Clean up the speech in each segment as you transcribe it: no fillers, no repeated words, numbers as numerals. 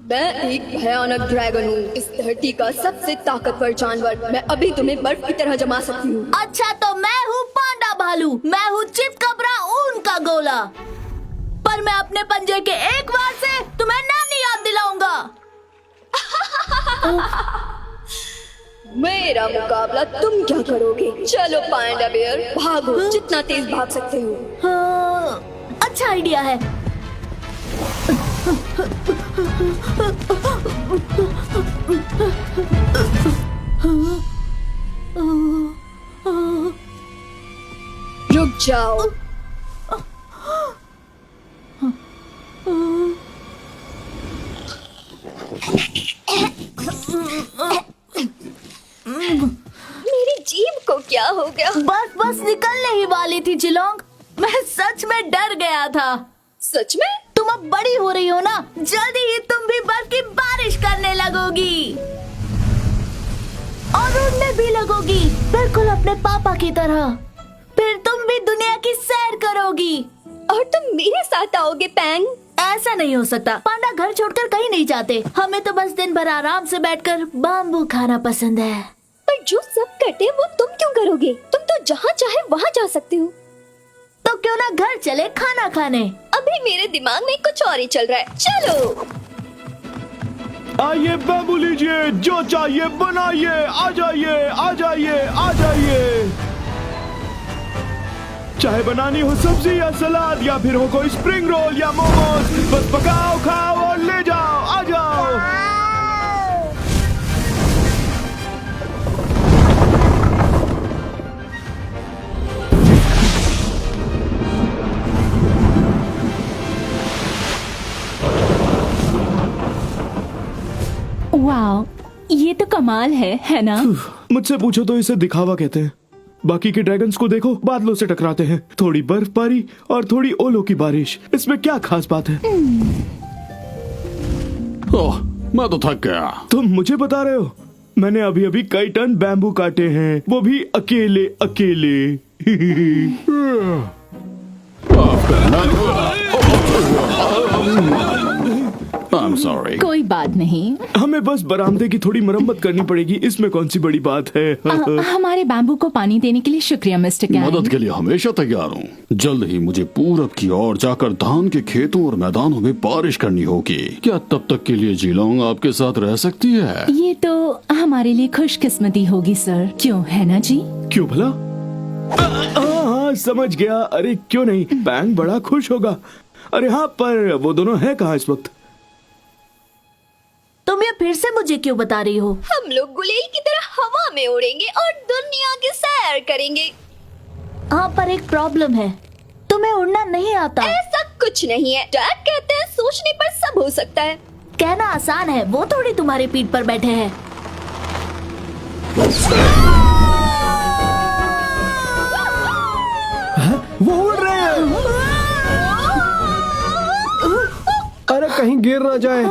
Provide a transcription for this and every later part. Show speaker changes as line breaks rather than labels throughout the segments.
मैं एक भयानक ड्रैगन हूँ, इस धरती का सबसे ताकतवर जानवर। मैं अभी तुम्हें बर्फ की तरह जमा सकती हूँ।
अच्छा, तो मैं हूँ पांडा भालू, मैं हूँ चितकबरा ऊन का गोला, पर मैं अपने पंजे के एक वार से तुम्हें नानी याद दिलाऊंगा।
मेरा मुकाबला तुम क्या करोगे? चलो पांडा बियर, भागो जितना तेज भाग सकते हो।
हाँ, अच्छा आइडिया है।
रुक जाओ। मेरी जीभ को क्या हो गया?
बस निकलने ही वाली थी चिलोंग, मैं सच में डर गया था।
सच में?
तुम अब बड़ी हो रही हो ना, जल्दी ही तुम भी बर्फ की बारिश करने लगोगी और उड़ने भी लगोगी, बिल्कुल अपने पापा की तरह। फिर तुम भी दुनिया की सैर करोगी
और तुम मेरे साथ आओगे पैंग?
ऐसा नहीं हो सकता, पांडा घर छोड़कर कहीं नहीं जाते। हमें तो बस दिन भर आराम से बैठकर बाम्बू खाना पसंद है।
पर जो सब करते हैं वो तुम क्यों करोगे? तुम तो जहाँ चाहे वहाँ जा सकते हो।
तो क्यों ना घर चले खाना खाने?
अभी मेरे दिमाग में कुछ और ही चल रहा है। चलो
आइए बाबू लीजिए, जो चाहिए बनाइए, आ जाइए आ जाइए आ जाइए। चाहे बनानी हो सब्जी या सलाद या फिर हो कोई स्प्रिंग रोल या मोमोज, बस पकाओ खाओ और ले जाओ, आ जाओ।
वाह, ये तो कमाल है ना?
मुझसे पूछो तो इसे दिखावा कहते हैं। बाकी के ड्रैगन्स को देखो, बादलों से टकराते हैं, थोड़ी बर्फबारी और थोड़ी ओलों की बारिश, इसमें क्या खास बात है?
ओह, मैं तो थक गया।
तुम मुझे बता रहे हो? मैंने अभी अभी कई टन बैम्बू काटे हैं, वो भी अकेले अकेले।
I'm sorry.
कोई बात नहीं।
हमें बस बरामदे की थोड़ी मरम्मत करनी पड़ेगी, इसमें कौन सी बड़ी बात है।
हमारे बैम्बू को पानी देने के लिए शुक्रिया मिस्टर कैन।
मदद के लिए हमेशा तैयार हूँ। जल्द ही मुझे पूरब की ओर जाकर धान के खेतों और मैदानों में बारिश करनी होगी। क्या तब तक के लिए जीलोंग आपके साथ रह सकती है?
ये तो हमारे लिए खुशकिस्मती होगी सर, क्यों है ना जी?
क्यों भला? हाँ, समझ गया। अरे क्यों नहीं, पैंग बड़ा खुश होगा। अरे हाँ, पर वो दोनों हैं कहाँ इस वक्त?
तुम ये फिर से मुझे क्यों बता रही हो?
हम लोग गुलेल की तरह हवा में उड़ेंगे और दुनिया की सैर करेंगे।
हाँ, पर एक प्रॉब्लम है, तुम्हें उड़ना नहीं आता।
ऐसा कुछ नहीं है, डैड कहते हैं सोचने पर सब हो सकता है।
कहना आसान है, वो थोड़ी तुम्हारी पीठ पर बैठे हैं।
वो उड़ रहे हैं। अरे कहीं गिर ना जाए।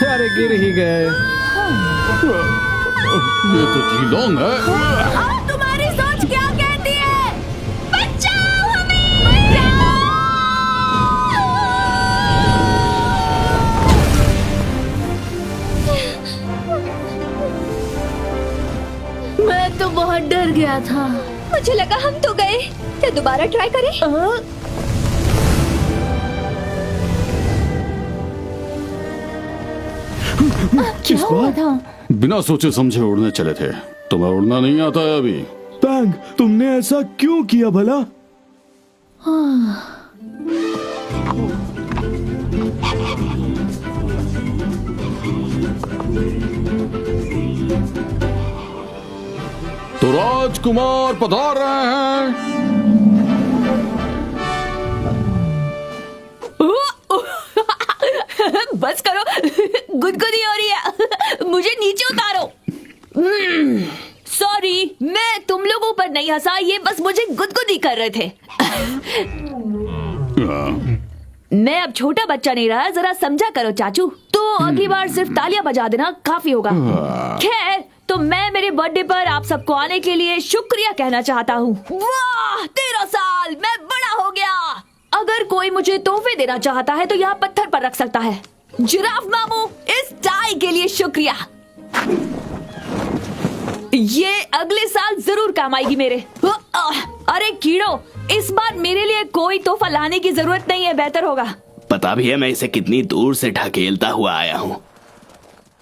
अरे गिर ही गए।
ये तो जीलोंग है।
और तुम्हारी सोच क्या कहती है? बचाओ हमें! मैं तो बहुत डर गया था।
मुझे लगा हम तो गए। क्या दोबारा ट्राई करें?
क्या हुआ था?
बिना सोचे समझे उड़ने चले थे। तुम्हें उड़ना नहीं आता है अभी?
पैंग, तुमने ऐसा क्यों किया भला?
तो राजकुमार पधार रहे हैं।
बस करो, गुदगुदी हो रही है, मुझे नीचे उतारो। सॉरी, मैं तुम लोगों पर नहीं हंसा, ये बस मुझे गुदगुदी कर रहे थे। मैं अब छोटा बच्चा नहीं रहा, जरा समझा करो चाचू। तो अगली बार सिर्फ तालियां बजा देना काफी होगा। खैर, तो मैं मेरे बर्थडे पर आप सबको आने के लिए शुक्रिया कहना चाहता हूँ। वाह, 13 साल, मैं बड़ा हो गया। अगर कोई मुझे तोहफे देना चाहता है तो यहाँ पत्थर पर रख सकता है। जिराफ मामू, इस टाई के लिए शुक्रिया। ये अगले साल जरूर काम आएगी मेरे। अरे कीड़ो, इस बार मेरे लिए कोई तोहफा लाने की जरूरत नहीं है, बेहतर होगा।
पता भी है मैं इसे कितनी दूर से ढकेलता हुआ आया हूँ।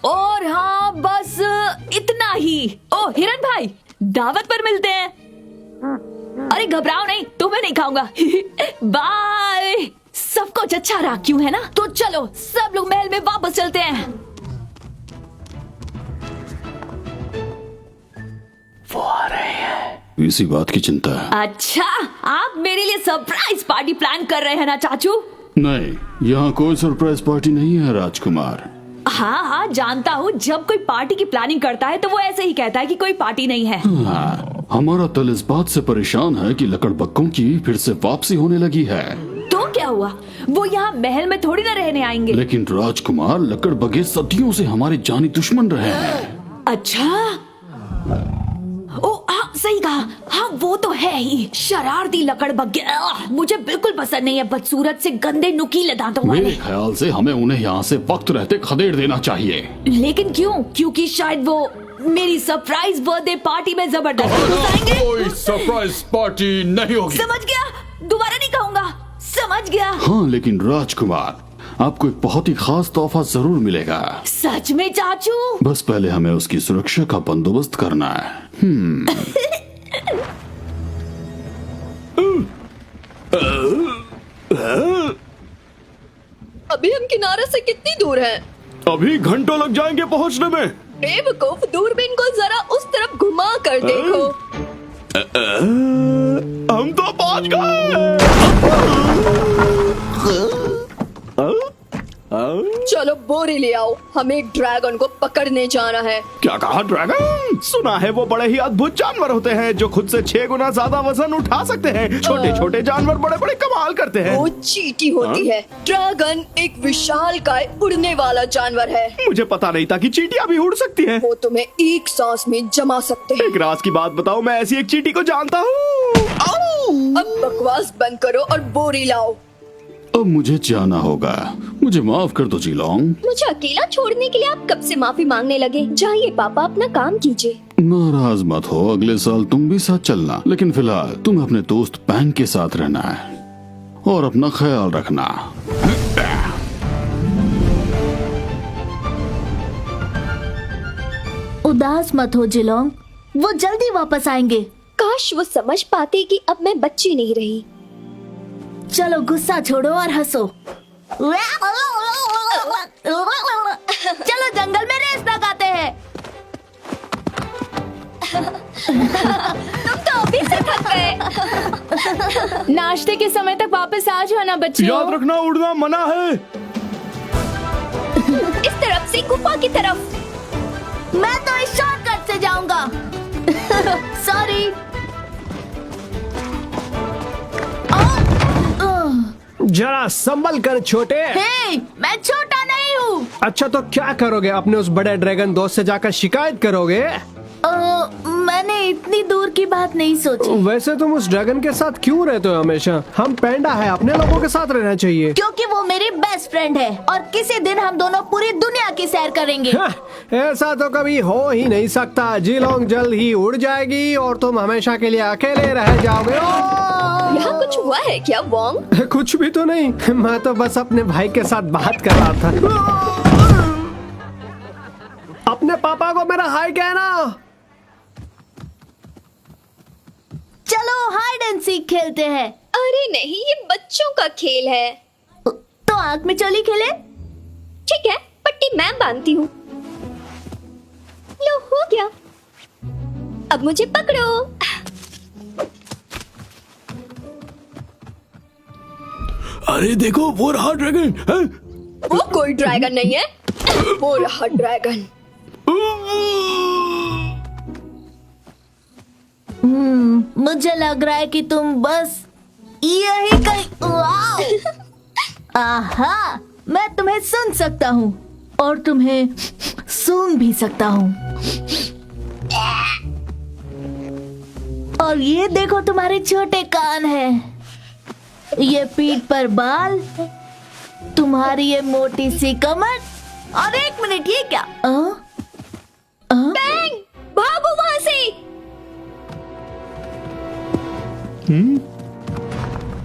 और हाँ, बस इतना ही। ओ हिरन भाई, दावत पर मिलते हैं। अरे घबराओ नहीं, तुम्हें नहीं खाऊंगा। बाय। सब कुछ अच्छा रहा, क्यों है ना? तो चलो सब लोग महल में वापस चलते हैं।
वो आ रहे हैं।
इसी बात की चिंता है।
अच्छा, आप मेरे लिए सरप्राइज पार्टी प्लान कर रहे हैं ना चाचू?
नहीं, यहाँ कोई सरप्राइज पार्टी नहीं है राजकुमार।
हाँ हाँ, जानता हूँ। जब कोई पार्टी की प्लानिंग करता है तो वो ऐसे ही कहता है कि कोई पार्टी नहीं है।
हाँ, हमारा दल इस बात से परेशान है कि लकड़बग्गों की फिर से वापसी होने लगी है।
तो क्या हुआ? वो यहाँ महल में थोड़ी ना रहने आएंगे।
लेकिन राजकुमार, लकड़बग्गे सदियों से हमारे जानी दुश्मन रहे हैं।
अच्छा, ओ हाँ, सही कहा। हाँ, वो तो है ही, शरारती लकड़बग्गे। मुझे बिल्कुल पसंद नहीं है, बदसूरत से गंदे नुकीले दांतों वाले।
मेरे ख्याल से हमें उन्हें यहाँ से वक्त रहते खदेड़ देना चाहिए।
लेकिन क्यों? क्योंकि शायद वो मेरी सरप्राइज बर्थडे पार्टी में जबरदस्ती घुसाएंगे।
कोई सरप्राइज पार्टी नहीं होगी।
समझ गया, दोबारा नहीं कहूँगा। समझ गया।
हाँ, लेकिन राजकुमार, आपको एक बहुत ही खास तोहफा जरूर मिलेगा।
सच में चाचू?
बस पहले हमें उसकी सुरक्षा का बंदोबस्त करना है।
अभी हम किनारे से कितनी दूर हैं?
अभी घंटों लग जाएंगे पहुंचने में।
बेवकूफ, दूरबीन को जरा उस तरफ घुमा कर देखो।
हम तो पहुंच गए।
चलो बोरी ले आओ, हमें एक ड्रैगन को पकड़ने जाना है।
क्या कहा? ड्रैगन? सुना है वो बड़े ही अद्भुत जानवर होते हैं जो खुद से 6 गुना ज्यादा वजन उठा सकते हैं। छोटे छोटे जानवर बड़े बड़े कमाल करते हैं।
वो चींटी होती है। ड्रैगन एक विशालकाय उड़ने वाला जानवर है।
मुझे पता नहीं था कि चींटियां भी उड़ सकती हैं।
वो तुम्हें एक सांस में जमा सकते हैं।
एक राज की बात बताओ, मैं ऐसी एक चींटी को जानता हूँ।
अब बकवास बंद करो और बोरी लाओ।
अब मुझे जाना होगा, मुझे माफ कर दो जीलोंग।
मुझे अकेला छोड़ने के लिए आप कब से माफी मांगने लगे? जाइए पापा, अपना काम कीजिए।
नाराज मत हो, अगले साल तुम भी साथ चलना। लेकिन फिलहाल तुम्हें अपने दोस्त पैंग के साथ रहना है और अपना ख्याल रखना।
उदास मत हो जिलोंग, वो जल्दी वापस आएंगे।
काश वो समझ पाते कि अब मैं बच्ची नहीं रही।
चलो गुस्सा छोड़ो और हंसो। चलो जंगल में रेस लगाते हैं।
तुम तो अभी से थक गए।
नाश्ते के समय तक वापस आ जाना बच्चों।
याद रखना, उड़ना मना है।
इस तरफ से गुफा की तरफ।
मैं तो इस शॉर्टकट से जाऊंगा। सॉरी।
जरा संभल कर छोटे।
हे, मैं छोटा नहीं हूँ।
अच्छा, तो क्या करोगे? अपने उस बड़े ड्रैगन दोस्त से जाकर शिकायत करोगे?
मैंने इतनी दूर की बात नहीं सोची।
वैसे तुम उस ड्रैगन के साथ क्यों रहते हो हमेशा? हम पैंडा है, अपने लोगों के साथ रहना चाहिए।
क्योंकि वो मेरी बेस्ट फ्रेंड है और किसी दिन हम दोनों पूरी दुनिया की सैर करेंगे।
ऐसा तो कभी हो ही नहीं सकता। जीलोंग जल्द ही उड़ जाएगी और तुम हमेशा के लिए अकेले रह जाओगे।
यहाँ कुछ हुआ है क्या वोंग?
कुछ भी तो नहीं, मैं तो बस अपने भाई के साथ बात कर रहा था। अपने पापा को मेरा हाय कहना।
चलो हाइड एंड सीक खेलते हैं।
अरे नहीं, ये बच्चों का खेल है।
तो आंख में चोली खेले?
ठीक है, पट्टी मैं बांधती हूँ। लो, हो गया। अब मुझे पकड़ो।
अरे देखो, वो रहा ड्रैगन है?
वो कोई ड्रैगन नहीं है, वो रहा ड्रैगन।
मुझे लग रहा है कि तुम बस यही कहीं। आहा, मैं तुम्हें सुन सकता हूँ और तुम्हें सूंघ भी सकता हूँ। और ये देखो, तुम्हारे छोटे कान हैं, ये पीठ पर बाल, तुम्हारी ये मोटी सी कमर। और एक मिनट, ये क्या?
बैंग, भागो वहां से।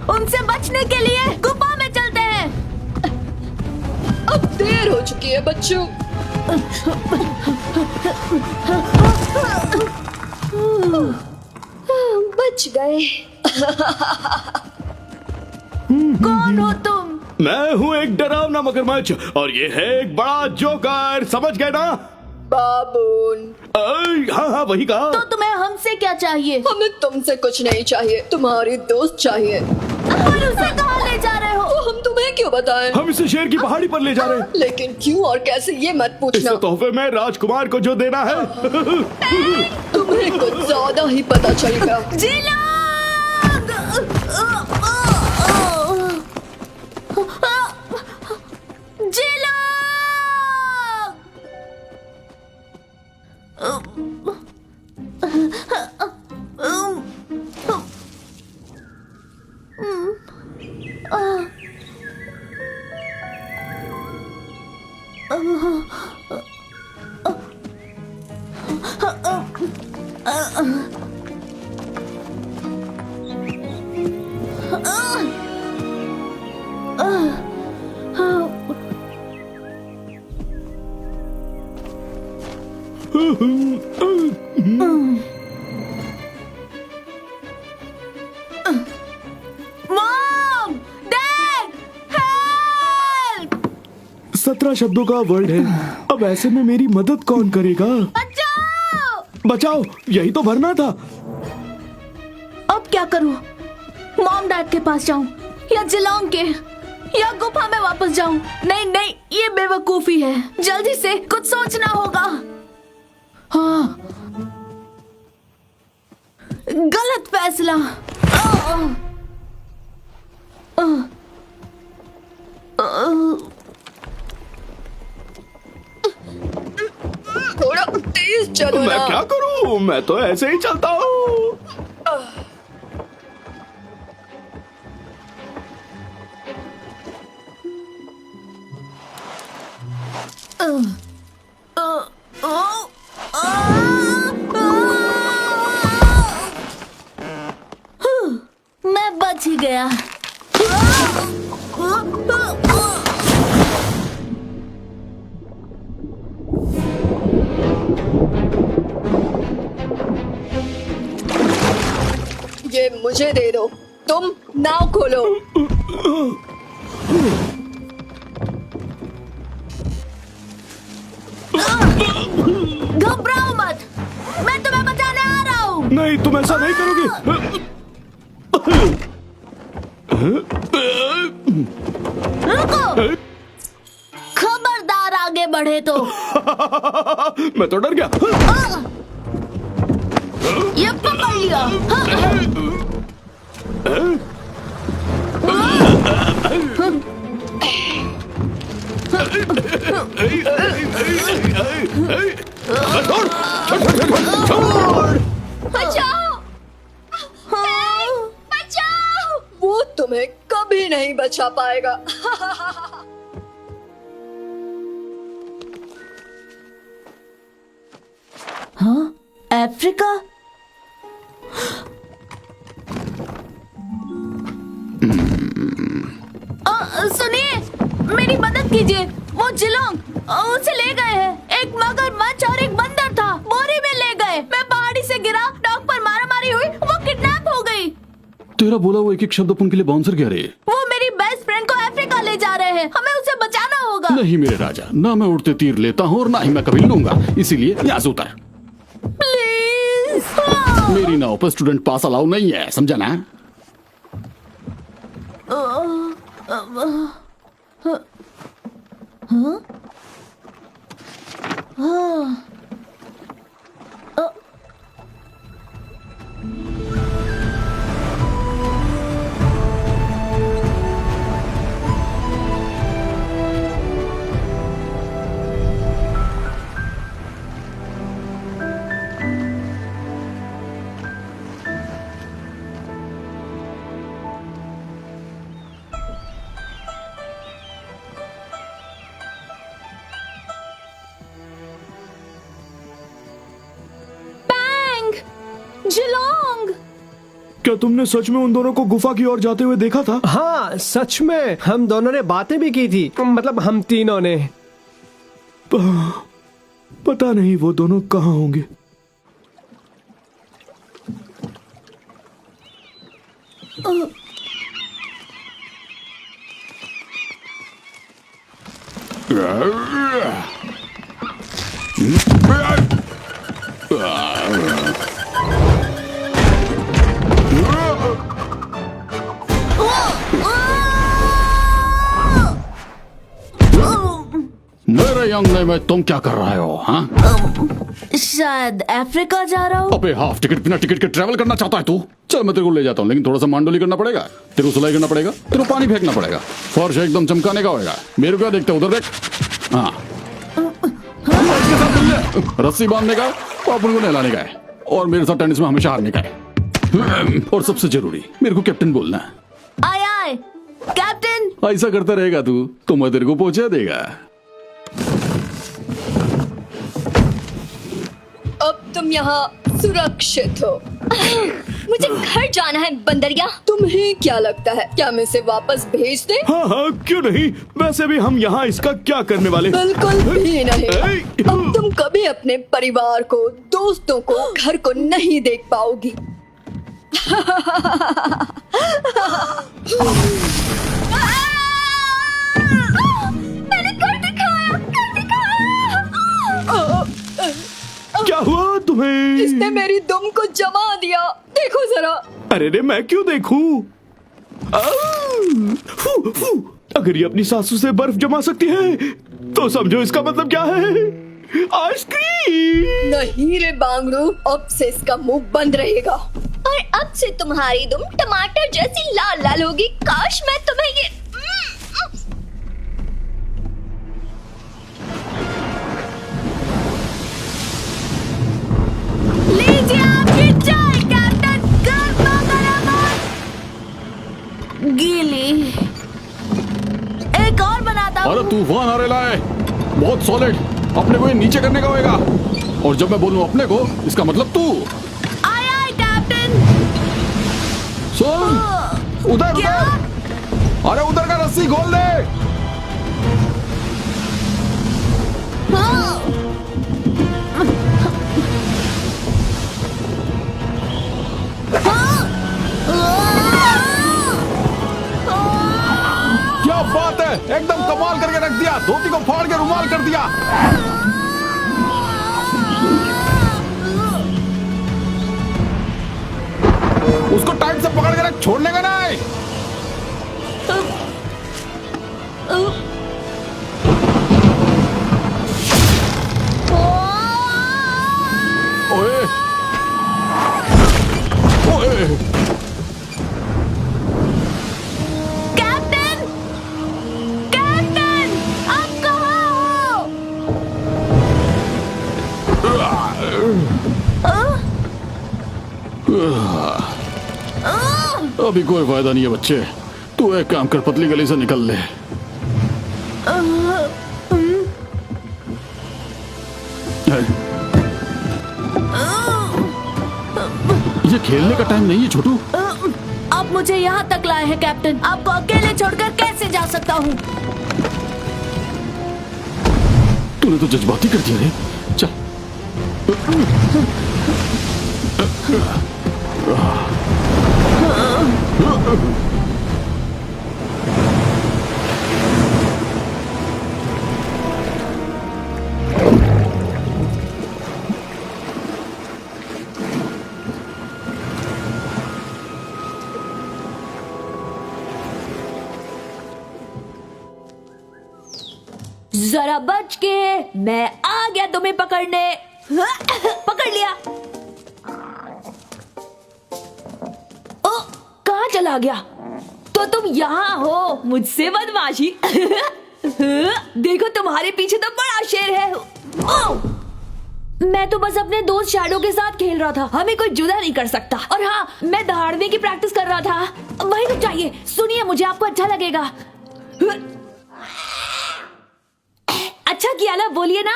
उनसे बचने के लिए गुफा में चलते हैं।
अब देर हो चुकी है बच्चों। बच गए।
कौन हो तुम?
मैं हूँ एक डरावना मगरमच्छ और ये है एक बड़ा जोकर, समझ गए ना?
बाबून,
हाँ हाँ, वही कहा।
तो तुम्हें हमसे क्या चाहिए?
हमें तुमसे कुछ नहीं चाहिए, तुम्हारी दोस्त चाहिए।
और उसे कहाँ ले जा रहे हो?
वो हम तुम्हें क्यों बताएं?
हम इसे शेर की पहाड़ी पर ले जा रहे हैं।
लेकिन क्यों और कैसे, ये मत पूछना।
इसे तोहफे में राजकुमार को जो देना है।
तुम्हें कुछ ज्यादा ही पता चलेगा।
Mom, dad, help!
17 शब्दों का वर्ड है। अब ऐसे में मेरी मदद कौन करेगा?
बचाओ!
बचाओ, यही तो भरना था।
अब क्या करूं? मॉम डैड के पास जाऊं या जिलोंग के, या गुफा में वापस जाऊं? नहीं नहीं, ये बेवकूफी है। जल्दी से कुछ सोचना होगा। हाँ, गलत फैसला।
थोड़ा तेज चलो
मैं
ना।
क्या करूं? मैं तो ऐसे ही चलता हूँ।
मैं बच ही गया।
ये मुझे दे दो, तुम नाव खोलो।
घबराओ मत, मैं तुम्हें बचाने आ रहा हूँ।
नहीं, तुम ऐसा नहीं करोगे।
रुको, खबरदार आगे बढ़े तो।
मैं तो डर गया।
ये पकड़ लिया।
बचाओ, बचाओ। वो तुम्हें कभी नहीं बचा पाएगा।
हाँ, अफ्रीका? सुनिए, मेरी मदद कीजिए। वो जिलोंग उसे ले गए हैं। एक मगरमच्छ और एक बंदर था, बोरी में ले गए। मैं पहाड़ी से गिरा, डॉग पर मारामारी हुई, वो किडनैप हो गई।
तेरा बोला वो एक एक शब्द अपन के लिए बाउंसर कह रहे।
वो मेरी बेस्ट फ्रेंड को अफ्रीका ले जा रहे हैं, हमें उसे बचाना होगा।
नहीं मेरे राजा, ना मैं उड़ते तीर लेता हूँ और ना ही मैं कभी लूंगा, इसीलिए यहाँ से उतर।
प्लीज।
मेरी नाव पर स्टूडेंट पास अलाउ नहीं है, समझा ना?
जिलोंग!
क्या तुमने सच में उन दोनों को गुफा की ओर जाते हुए देखा था?
हाँ सच में, हम दोनों ने बातें भी की थी, मतलब हम तीनों ने।
पता नहीं वो दोनों कहाँ होंगे।
मेरे अंगने में तुम क्या कर रहे हो? हाँ,
शायद अफ्रीका जा रहा हूँ।
अबे हाफ टिकट बिना टिकट के ट्रैवल करना चाहता है तू? चल मैं तेरे को ले जाता हूँ, लेकिन थोड़ा सा मांडोली करना पड़ेगा, तेरे को सिलाई करना पड़ेगा, तेरे को पानी फेंकना पड़ेगा, फर्श एकदम चमकाने का होगा। मेरे को क्या देखते उधर देख। हाँ, इसके साथ मिल ले। रस्सी बांधने का और अपन को नहलाने का है, और मेरे साथ टेनिस में हमेशा हारने का है। और सबसे जरूरी, मेरे को कैप्टन बोलना है।
आय आय कैप्टन।
ऐसा करता रहेगा तू तो मैं तेरे को पहुंचा देगा।
अब तुम यहाँ सुरक्षित हो। मुझे घर जाना है बंदरिया। तुम्हें क्या लगता है, क्या मैं इसे वापस भेज दे?
हाँ हाँ क्यों नहीं, वैसे भी हम यहाँ इसका क्या करने वाले?
बिल्कुल भी नहीं। अब तुम कभी अपने परिवार को, दोस्तों को, घर को नहीं देख पाओगी। मैंने कर दिखाया।
क्या हुआ तुम्हें?
इसने मेरी दुम को जमा दिया, देखो जरा।
अरे रे मैं क्यों देखूं? अगर ये अपनी सासू से बर्फ जमा सकती है तो समझो इसका मतलब क्या है, आइसक्रीम।
नहीं रे बांगड़ू, अब से इसका मुंह बंद रहेगा और अब से तुम्हारी दुम टमाटर जैसी लाल लाल होगी। काश मैं तुम्हें ये
लीजिए आपकी चाय कैप्टन। गर्मा गर्म गीली। एक और बनाता हूँ।
अरे तूफान आ रहा है, बहुत सॉलिड। अपने को ये नीचे करने का होगा, और जब मैं बोलूं अपने को, इसका मतलब तू।
आय आय कैप्टन।
सुन, उधर
क्या?
उधर, अरे उधर का रस्सी खोल दे।
हाँ।
क्या बात है, एकदम कमाल करके रख दिया। धोती को फाड़ के रुमाल कर दिया। उसको टाइट से पकड़ के रख, छोड़ने का नहीं। ओए ओए,
कैप्टन कैप्टन आप कहाँ हो?
अभी कोई फायदा नहीं है बच्चे, तू एक काम कर, पतली गली से निकल ले। ये खेलने का टाइम नहीं है छोटू।
आप मुझे यहाँ तक लाए हैं कैप्टन, आपको अकेले छोड़कर कैसे जा सकता हूँ?
तूने तो जज्बाती कर दिया रे। चल
जरा बच के, मैं आ गया तुम्हें पकड़ने। पकड़ लिया। ओ, कहाँ चला गया? तो तुम यहाँ हो, मुझसे बदमाशी। देखो तुम्हारे पीछे तो बड़ा शेर है। ओ! मैं तो बस अपने दोस्त शैडो के साथ खेल रहा था, हमें कोई जुदा नहीं कर सकता। और हाँ, मैं दहाड़ने की प्रैक्टिस कर रहा था। वही तो चाहिए। सुनिए, मुझे आपको अच्छा लगेगा। अच्छा किया ना, बोलिए ना।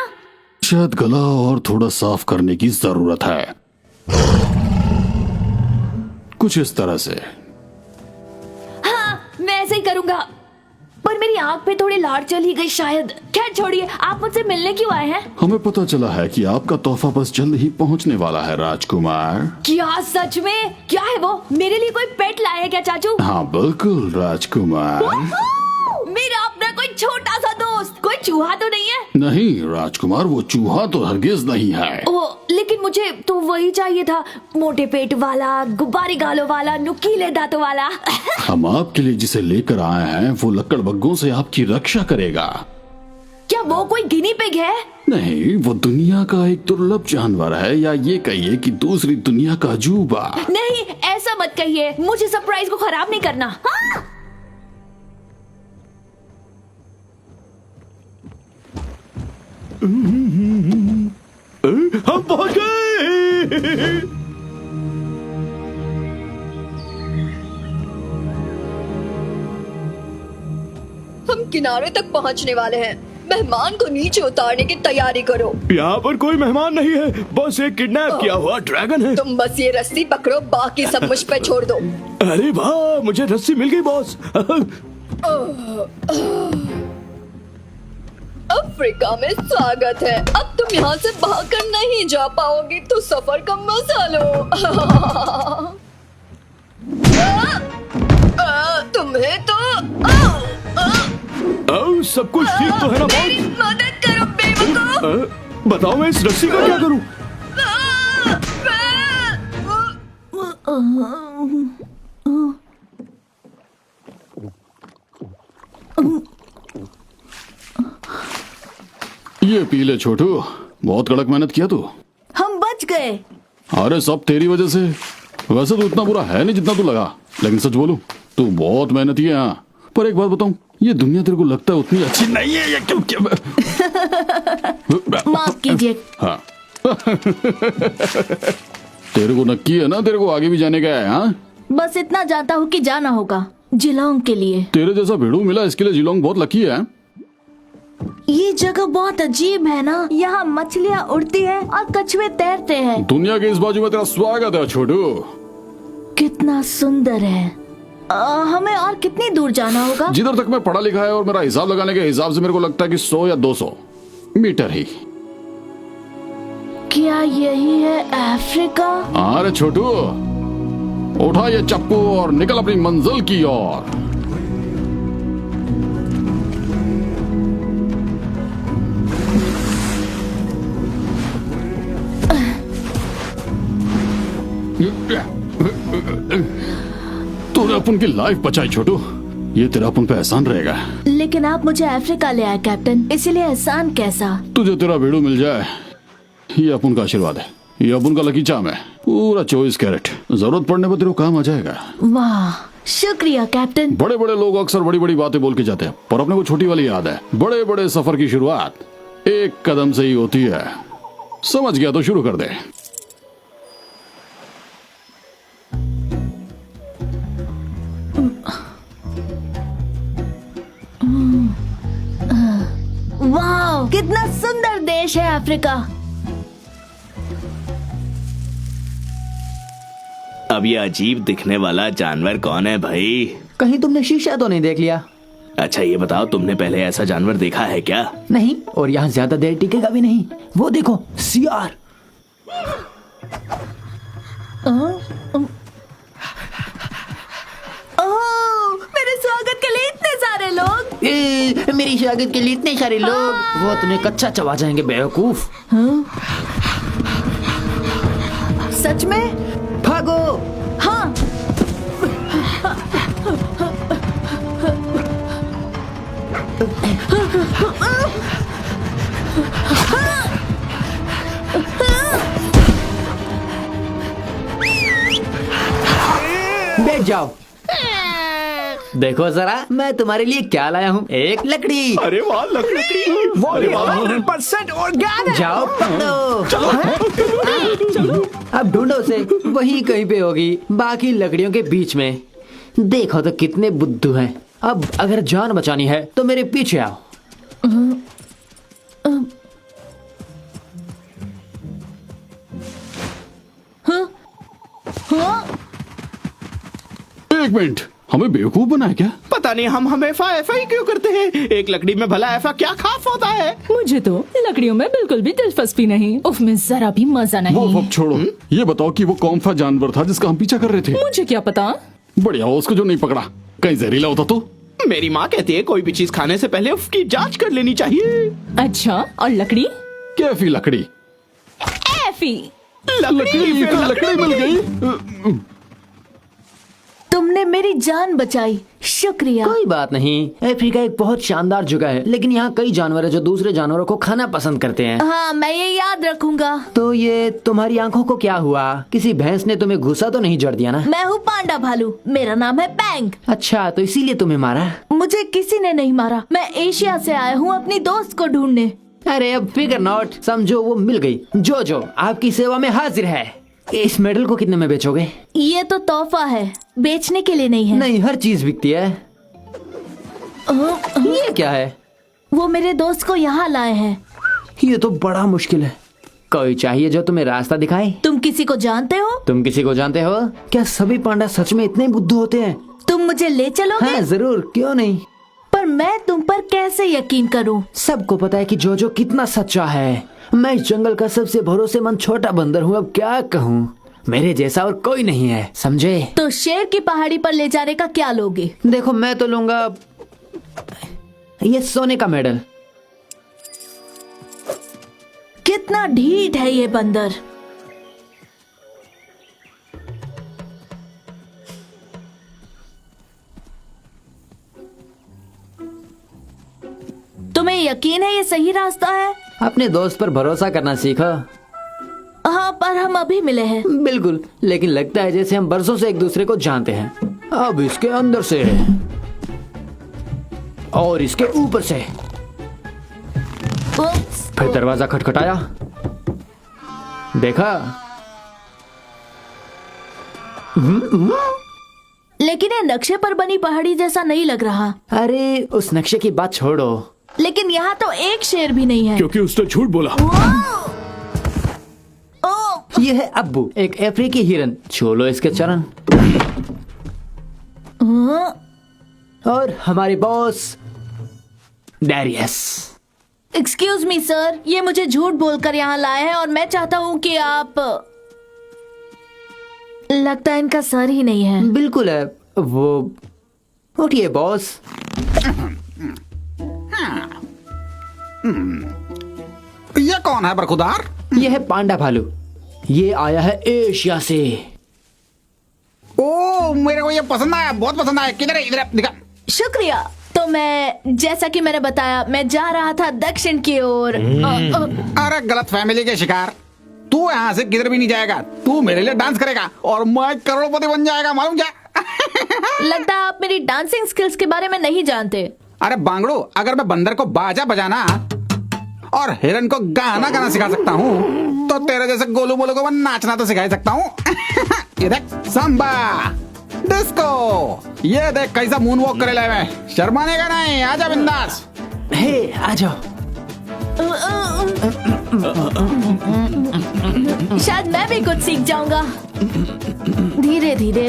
शायद गला और थोड़ा साफ करने की जरूरत है, कुछ इस तरह से।
हाँ, मैं ऐसे ही करूंगा। पर मेरी आंख पे थोड़ी लार चली गई शायद। खैर छोड़िए, आप मुझसे मिलने क्यों आए हैं?
हमें पता चला है कि आपका तोहफा बस जल्द ही पहुंचने वाला है राजकुमार।
क्या सच में? क्या है वो? मेरे लिए कोई पेट लाए है क्या चाचू?
हाँ बिल्कुल राजकुमार।
मेरा अपना कोई छोटा सा दोस्त। कोई चूहा तो नहीं है?
नहीं राजकुमार, वो चूहा तो हरगिज नहीं है।
ओ, लेकिन मुझे तो वही चाहिए था, मोटे पेट वाला, गुब्बारे गालों वाला, नुकीले दांतों वाला।
हम आपके लिए जिसे लेकर आए हैं वो लकड़बग्गों से आपकी रक्षा करेगा।
क्या वो कोई गिनी पिग है?
नहीं, वो दुनिया का एक दुर्लभ जानवर है, या ये कहिए कि दूसरी दुनिया का अजूबा।
नहीं, ऐसा मत कहिए। मुझे सरप्राइज को खराब नहीं करना। हाँ?
हम पहुंच गए।
हम किनारे तक पहुंचने वाले हैं। मेहमान को नीचे उतारने की तैयारी करो।
यहाँ पर कोई मेहमान नहीं है, बस एक किडनैप किया हुआ ड्रैगन है।
तुम बस ये रस्सी पकड़ो, बाकी सब मुझ पे छोड़ दो।
अरे वाह, मुझे रस्सी मिल गई बॉस।
अफ्रीका में स्वागत है। अब तुम यहाँ से भागकर नहीं जा पाओगी, तो सफर का मजा लो। तुम्हें तो
सब कुछ ठीक तो है ना
मेरी
बॉस?
मदद करो बेवकूफ।
बताओ मैं इस रस्सी का क्या करूं?
ये पी ले छोटू, बहुत कड़क मेहनत किया तू।
हम बच गए।
अरे सब तेरी वजह से। वैसे तो इतना बुरा है नहीं जितना तू लगा, लेकिन सच बोलूं तू बहुत मेहनती है। हाँ, पर एक बात बताऊं, ये दुनिया तेरे को लगता है उतनी अच्छी नहीं है। ये क्यों?
माफ कीजिए।
हाँ। तेरे को नक्की है ना, तेरे को आगे भी जाने का है। हाँ,
बस इतना जानता हूँ कि जाना होगा जिलोंग के लिए।
तेरे जैसा भेड़ू मिला, इसके लिए जिलोंग बहुत लकी है।
ये जगह बहुत अजीब है ना। यहाँ मछलियाँ उड़ती है और कछुए तैरते हैं।
दुनिया के इस बाजू में तेरा स्वागत है छोटू।
कितना सुंदर है। हमें और कितनी दूर जाना होगा?
जिधर तक मैं पढ़ा लिखा है और मेरा हिसाब लगाने के हिसाब से मेरे को लगता है कि 100 या 200 मीटर ही।
क्या यही है अफ्रीका?
अरे छोटू, उठा ये चप्पू और निकल अपनी मंजिल की ओर। तूने अपन की लाइफ बचाई छोटू, ये तेरा अपन पे एहसान रहेगा।
लेकिन आप मुझे अफ्रीका ले आए कैप्टन, इसीलिए एहसान कैसा?
तुझे तेरा भेड़ू मिल जाए, ये अपन का आशीर्वाद है। ये अपन का लकी चाम है, पूरा 24 कैरेट। जरूरत पड़ने पर तेरे को काम आ जाएगा।
वाह, शुक्रिया कैप्टन।
बड़े बड़े लोग अक्सर बड़ी बड़ी बातें बोल के जाते हैं, पर अपने को छोटी वाली याद है। बड़े बड़े सफर की शुरुआत एक कदम से ही होती है। समझ गया तो शुरू कर दे।
वाह, कितना सुंदर देश है अफ्रीका।
अब ये अजीब दिखने वाला जानवर कौन है भाई?
कहीं तुमने शीशा तो नहीं देख लिया?
अच्छा ये बताओ, तुमने पहले ऐसा जानवर देखा है क्या?
नहीं, और यहाँ ज्यादा देर टिकेगा भी नहीं। वो देखो, सियार।
मेरे स्वागत के लिए इतने सारे लोग।
मेरी स्वागत के लिए इतने सारे लोग। वो तुम्हें कच्चा चबा जाएंगे बेवकूफ।
सच में?
भागो।
हाँ।
बैठ जाओ। देखो जरा मैं तुम्हारे लिए क्या लाया हूँ, एक लकड़ी।
अरे वाह, लकड़ी!
वो 100% ऑर्गेनिक।
जाओ पकड़ो। चलो अब ढूंढो उसे, वहीं कहीं पे होगी, बाकी लकड़ियों के बीच में। देखो तो कितने बुद्धू हैं। अब अगर जान बचानी है तो मेरे पीछे आओ।
एक मिनट, हमें बेवकूफ बनाए क्या?
पता नहीं हम हमें एफा ही क्यों करते हैं। एक लकड़ी में भला ऐसा क्या खास होता है।
मुझे तो लकड़ियों में बिल्कुल भी दिलचस्पी नहीं, उसमें जरा भी मजा
वो
नहीं।
अब छोड़ो, ये बताओ कि वो कौन सा जानवर था जिसका हम पीछा कर रहे थे?
मुझे क्या पता।
बढ़िया हो उसको जो नहीं पकड़ा, कहीं जहरीला होता तो।
मेरी माँ कहती है कोई भी चीज खाने से पहले उसकी जांच कर लेनी चाहिए।
अच्छा, और लकड़ी?
कैफी लकड़ी।
एफी।
लकड़ी मिल गई।
तुमने मेरी जान बचाई, शुक्रिया।
कोई बात नहीं, अफ्रीका एक बहुत शानदार जगह है, लेकिन यहाँ कई जानवर है जो दूसरे जानवरों को खाना पसंद करते हैं।
हाँ, मैं ये याद रखूंगा।
तो ये तुम्हारी आंखों को क्या हुआ? किसी भैंस ने तुम्हें घुसा तो नहीं जड़ दिया ना?
मैं हूँ पांडा भालू, मेरा नाम है पैंग।
अच्छा, तो इसीलिए तुम्हें मारा?
मुझे किसी ने नहीं मारा, मैं एशिया से आया हूँ अपनी दोस्त को ढूंढने।
अरे अब फिकर नॉट, समझो वो मिल गई। जो आपकी सेवा में हाजिर है। इस मेडल को कितने में बेचोगे?
ये तो तोहफा है, बेचने के लिए नहीं है।
नहीं, हर चीज बिकती है। ये क्या है?
वो मेरे दोस्त को यहाँ लाए हैं।
ये तो बड़ा मुश्किल है। कोई चाहिए जो तुम्हें रास्ता दिखाए।
तुम किसी को जानते हो?
तुम किसी को जानते हो? क्या सभी पांडा सच में इतने बुद्धू होते हैं?
तुम मुझे ले चलोगे?
हाँ जरूर, क्यों नहीं।
पर मैं तुम पर कैसे यकीन करूं?
सबको पता है कि जो कितना सच्चा है। मैं इस जंगल का सबसे भरोसेमंद छोटा बंदर हूँ, अब क्या कहूँ। मेरे जैसा और कोई नहीं है, समझे?
तो शेर की पहाड़ी पर ले जाने का क्या लोगे?
देखो मैं तो लूंगा ये सोने का मेडल।
कितना ढीठ है ये बंदर। तुम्हें यकीन है ये सही रास्ता है?
अपने दोस्त पर भरोसा करना सीखो।
हाँ, पर हम अभी मिले हैं।
बिल्कुल, लेकिन लगता है जैसे हम बरसों से एक दूसरे को जानते हैं। अब इसके अंदर से और इसके ऊपर से।
उप्स।
फिर दरवाजा खटखटाया, देखा?
लेकिन ये नक्शे पर बनी पहाड़ी जैसा नहीं लग रहा।
अरे उस नक्शे की बात छोड़ो।
लेकिन यहाँ तो एक शेर भी नहीं है।
क्योंकि उसने झूठ बोला।
ये है अब्बू, एक अफ्रीकी हिरन। छू लो इसके चरण। और हमारे boss Darius.
Excuse me sir, ये मुझे झूठ बोलकर यहाँ लाए हैं और मैं चाहता हूँ कि आप। लगता है इनका सर ही नहीं है।
बिल्कुल है वो। उठिए बॉस।
ये कौन है बरखुदार?
ये है पांडा भालू, ये आया है एशिया से।
ओ, मेरे को ये पसंद आया, बहुत पसंद आया। किधर है? इधर दिखा।
शुक्रिया। तो मैं, जैसा कि मैंने बताया, मैं जा रहा था दक्षिण की ओर।
अरे गलत फैमिली के शिकार। तू यहाँ से किधर भी नहीं जाएगा। तू मेरे लिए डांस करेगा और मैं करोड़पति बन जाएगा, मालूम क्या?
लगता है आप मेरी डांसिंग स्किल्स के बारे में नहीं जानते।
अरे बांगड़ू, अगर मैं बंदर को बाजा बजाना और हिरन को गाना गाना सिखा सकता हूँ, तो तेरे जैसे गोलू मोलू को मैं नाचना तो सिखा ही सकता हूँ। ये देख, सांबा, डिस्को। ये देख कैसा मून वॉक करे ले मैं। शर्माने का नहीं, आजा बिंदास।
हे आ जाओ।
शायद मैं भी कुछ सीख जाऊंगा धीरे धीरे।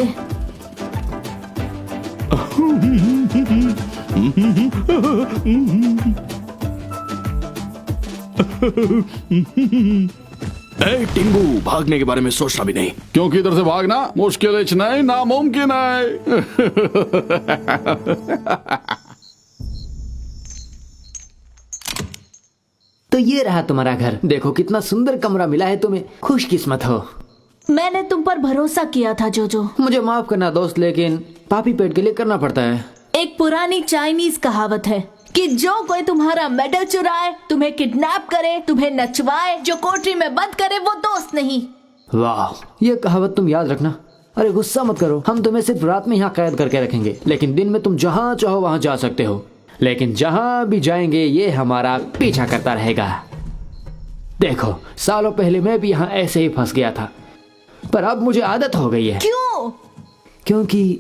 ए टिंगू, भागने के बारे में सोचना भी नहीं।
क्योंकि इधर से भागना मुश्किल नहीं, नामुमकिन है।
तो ये रहा तुम्हारा घर। देखो कितना सुंदर कमरा मिला है तुम्हें, खुशकिस्मत हो।
मैंने तुम पर भरोसा किया था जोजो।
मुझे माफ करना दोस्त, लेकिन पापी पेट के लिए करना पड़ता है।
एक पुरानी चाइनीज कहावत है
कि जो कोई तुम्हारा मेडल चुराए, तुम्हें किडनैप करे, तुम्हें नचवाए, जो कोठरी में बंद करे, वो दोस्त नहीं।
वाह, ये कहावत तुम याद रखना। अरे गुस्सा मत करो, हम तुम्हें सिर्फ रात में यहाँ कैद करके रखेंगे, लेकिन दिन में तुम जहाँ चाहो वहाँ जा सकते हो। लेकिन जहाँ भी जाएंगे ये हमारा पीछा करता रहेगा। देखो, सालों पहले मैं भी यहाँ ऐसे ही फंस गया था, पर अब मुझे आदत हो गई है।
क्यों?
क्योंकि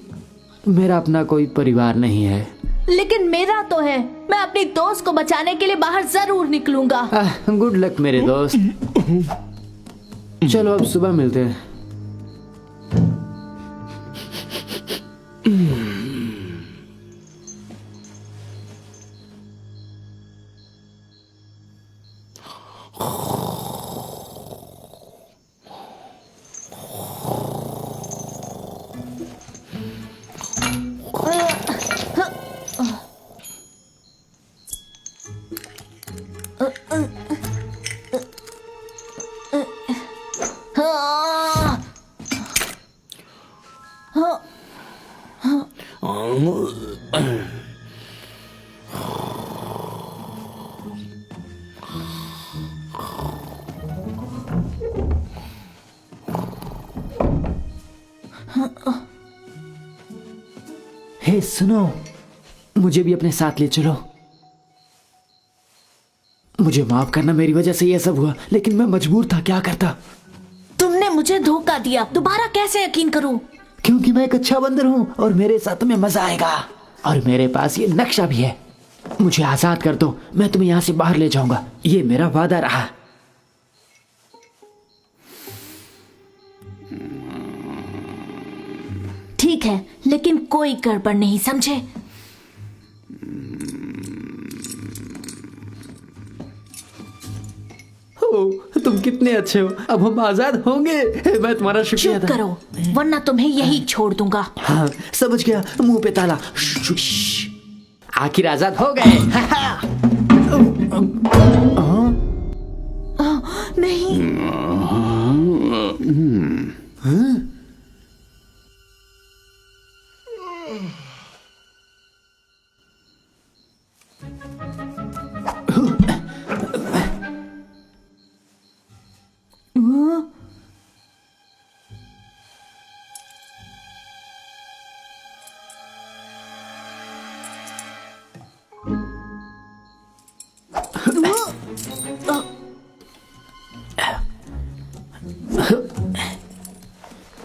मेरा अपना कोई परिवार नहीं है।
लेकिन मेरा तो है। मैं अपनी दोस्त को बचाने के लिए बाहर जरूर निकलूंगा।
गुड लक मेरे दोस्त। चलो अब सुबह मिलते हैं। हे सुनो, मुझे भी अपने साथ ले चलो। मुझे माफ करना, मेरी वजह से यह सब हुआ, लेकिन मैं मजबूर था, क्या करता।
तुमने मुझे धोखा दिया, दोबारा कैसे यकीन करूं?
क्योंकि मैं एक अच्छा बंदर हूँ और मेरे साथ तुम्हें मजा आएगा। और मेरे पास ये नक्शा भी है। मुझे आजाद कर दो, मैं तुम्हें यहाँ से बाहर ले जाऊंगा। ये मेरा वादा रहा।
ठीक है, लेकिन कोई गड़बड़ नहीं, समझे?
तुम कितने अच्छे हो, अब हम आजाद होंगे। मैं तुम्हारा शुक्रिया
चुप करो, वरना तुम्हें यही छोड़ दूंगा।
हाँ समझ गया, मुंह पे ताला। आखिर आजाद हो गए।
नहीं।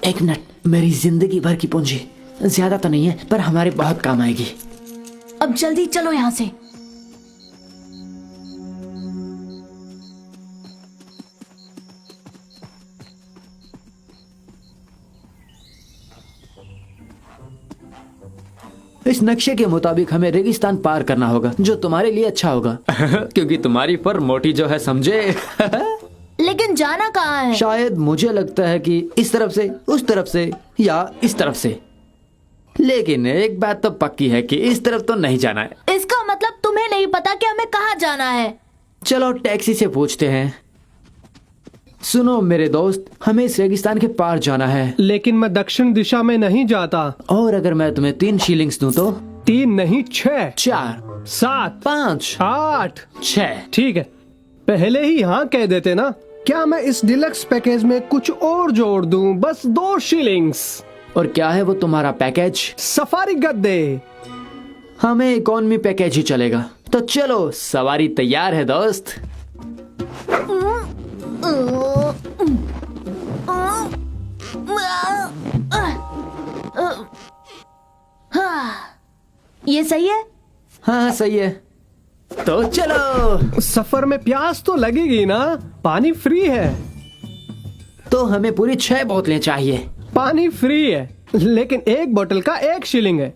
एक मिनट, मेरी जिंदगी भर की पूंजी, ज्यादा तो नहीं है पर हमारे बहुत काम आएगी।
अब जल्दी चलो यहाँ से।
इस नक्शे के मुताबिक हमें रेगिस्तान पार करना होगा, जो तुम्हारे लिए अच्छा होगा। क्योंकि तुम्हारी फर मोटी जो है, समझे?
लेकिन जाना कहाँ है?
शायद मुझे लगता है कि इस तरफ से, उस तरफ से या इस तरफ से। लेकिन एक बात तो पक्की है कि इस तरफ तो नहीं जाना है।
इसका मतलब तुम्हें नहीं पता कि हमें कहाँ जाना है?
चलो टैक्सी से पूछते हैं। सुनो मेरे दोस्त, हमें इस रेगिस्तान के पार जाना है।
लेकिन मैं दक्षिण दिशा में नहीं जाता।
और अगर मैं तुम्हें 3 शीलिंग्स दूं तो?
3 नहीं, 6,
4,
7,
5,
8,
6।
ठीक है, पहले ही हाँ कह देते ना। क्या मैं इस डिलक्स पैकेज में कुछ और जोड़ दूं? बस 2 शीलिंग्स।
और क्या है वो तुम्हारा पैकेज?
सफारी गद्दे।
हमें इकोनॉमी पैकेज ही चलेगा। तो चलो, सवारी तैयार है दोस्त।
ये सही है?
हाँ सही है, तो चलो।
सफर में प्यास तो लगेगी ना, पानी फ्री है।
तो हमें पूरी 6 बोतलें चाहिए।
पानी फ्री है, लेकिन 1 बोतल का 1 शीलिंग है।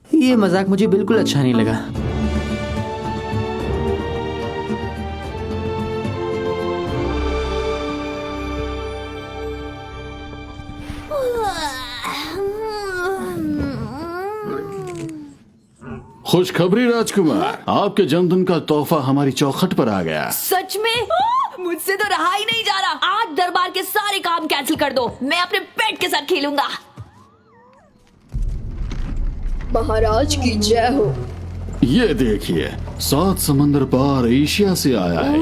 ये मजाक मुझे बिल्कुल अच्छा नहीं लगा।
खुशखबरी राजकुमार, आपके जन्मदिन का तोहफा हमारी चौखट पर आ गया।
सच में? मुझसे तो रहा ही नहीं जा रहा। आज दरबार के सारे काम कैंसिल कर दो, मैं अपने पेट के साथ खेलूंगा।
महाराज की जय हो।
ये देखिए, 7 समंदर पार एशिया से आया है।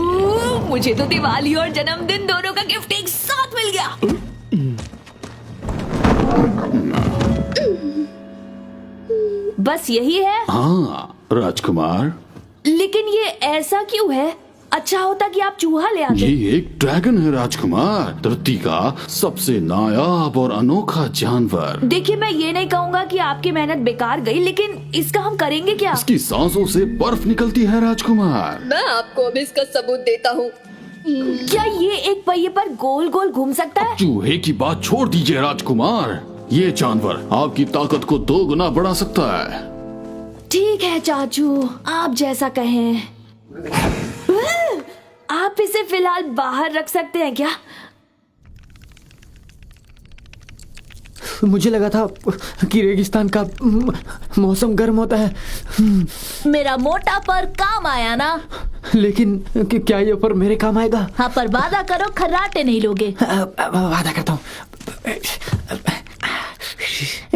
मुझे तो दिवाली और जन्मदिन दोनों का गिफ्ट एक साथ मिल गया। बस यही है?
हाँ राजकुमार,
लेकिन ये ऐसा क्यों है? अच्छा होता कि आप चूहा ले आते।
ये एक ड्रैगन है राजकुमार, धरती का सबसे नायाब और अनोखा जानवर।
देखिए, मैं ये नहीं कहूँगा कि आपकी मेहनत बेकार गई, लेकिन इसका हम करेंगे क्या?
इसकी सांसों से बर्फ निकलती है राजकुमार।
मैं आपको अभी इसका सबूत देता हूँ।
क्या ये एक पहिए पर गोल गोल घूम सकता है?
चूहे की बात छोड़ दीजिए राजकुमार, ये जानवर आपकी ताकत को 2 गुना बढ़ा सकता है।
ठीक है चाचू, आप जैसा कहें। आप इसे फिलहाल बाहर रख सकते हैं क्या?
मुझे लगा था कि रेगिस्तान का मौसम गर्म होता है,
मेरा मोटा पर काम आया ना।
लेकिन क्या ये पर मेरे काम आएगा?
हाँ, पर वादा करो खर्राटे नहीं लोगे।
वादा करता हूँ।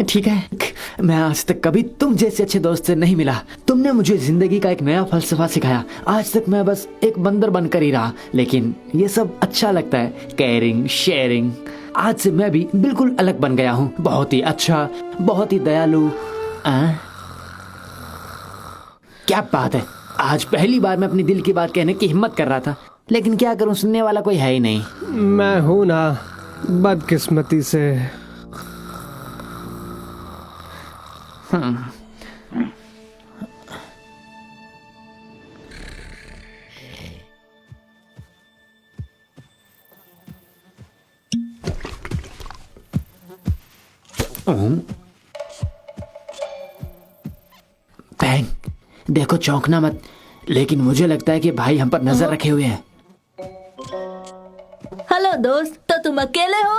ठीक है, मैं आज तक कभी तुम जैसे अच्छे दोस्त से नहीं मिला। तुमने मुझे जिंदगी का एक नया फलसफा सिखाया। आज तक मैं बस एक बंदर बनकर ही रहा, लेकिन ये सब अच्छा लगता है, केयरिंग, शेयरिंग। आज से मैं भी बिल्कुल अलग बन गया हूँ, बहुत ही अच्छा, बहुत ही दयालु। क्या बात है, आज पहली बार मैं अपनी दिल की बात कहने की हिम्मत कर रहा था, लेकिन क्या करूँ, सुनने वाला कोई है ही नहीं।
मैं हूं ना, बदकिस्मती से।
बैंग, देखो चौंकना मत, लेकिन मुझे लगता है कि भाई हम पर नजर रखे हुए हैं।
हेलो दोस्त, तो तुम अकेले हो?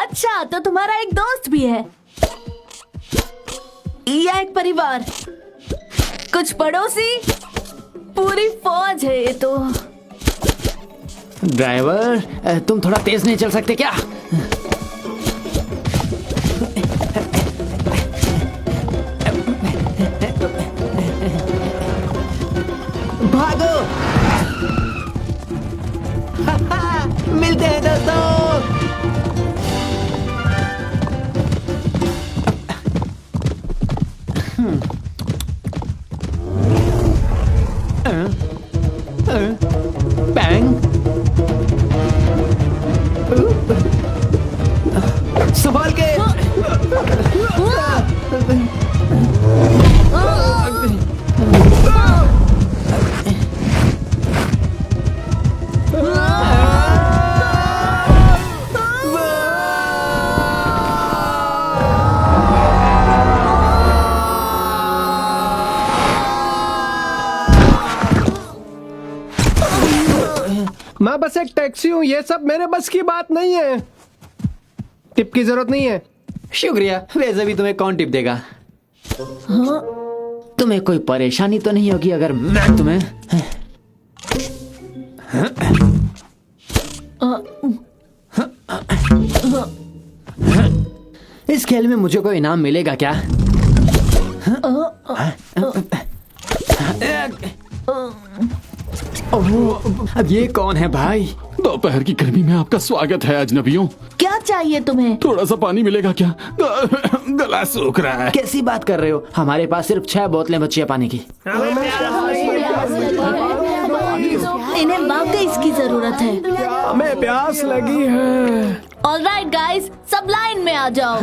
अच्छा, तो तुम्हारा एक दोस्त भी है या एक परिवार? कुछ पड़ोसी? पूरी फौज है ये तो।
ड्राइवर, तुम थोड़ा तेज नहीं चल सकते क्या? भागो! मिलते हैं दोस्तों। बैंग, संभाल के।
मैं बस एक टैक्सी हूँ, ये सब मेरे बस की बात नहीं है। टिप की जरूरत नहीं है।
शुक्रिया, वैसे भी तुम्हें कौन टिप देगा? हाँ? तुम्हें कोई परेशानी तो नहीं होगी अगर मैं तुम्हें इस खेल में मुझे कोई इनाम मिलेगा क्या? अब ये कौन है भाई?
दोपहर की गर्मी में आपका स्वागत है अजनबियों।
क्या चाहिए तुम्हें?
थोड़ा सा पानी मिलेगा क्या? गला सूख रहा है।
कैसी बात कर रहे हो? हमारे पास सिर्फ 6 बोतलें बची है पानी की।
इन्हें वाकई इसकी जरूरत है।
हमें प्यास लगी है।
ऑलराइट गाइस, सब लाइन में आ जाओ।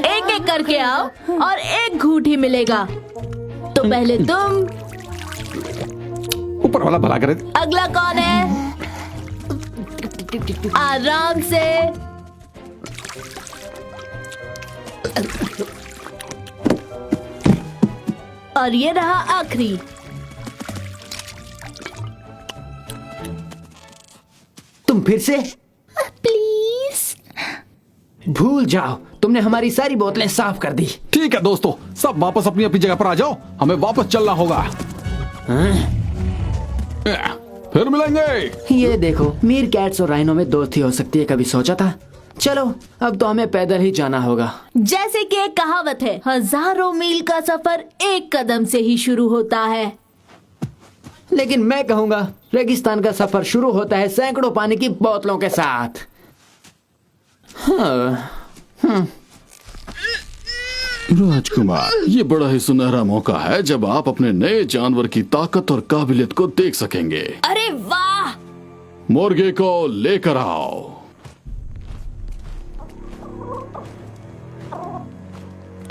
एक एक करके आओ और एक घूंट ही मिलेगा। तो पहले तुम,
ऊपर वाला भला करे।
अगला कौन है? आराम से। और ये रहा आखिरी।
तुम फिर से?
प्लीज।
भूल जाओ, तुमने हमारी सारी बोतलें साफ कर दी।
ठीक है दोस्तों, सब वापस अपनी अपनी जगह पर आ जाओ, हमें वापस चलना होगा। फिर मिलेंगे।
ये देखो, मीर कैट्स और राइनो में दोस्ती हो सकती है, कभी सोचा था? चलो अब तो हमें पैदल ही जाना होगा।
जैसे कि एक कहावत है, हजारों मील का सफर एक कदम से ही शुरू होता है।
लेकिन मैं कहूंगा रेगिस्तान का सफर शुरू होता है सैकड़ों पानी की बोतलों के साथ।
राजकुमार, ये बड़ा ही सुनहरा मौका है जब आप अपने नए जानवर की ताकत और काबिलियत को देख सकेंगे।
अरे वाह!
मुर्गे को लेकर आओ।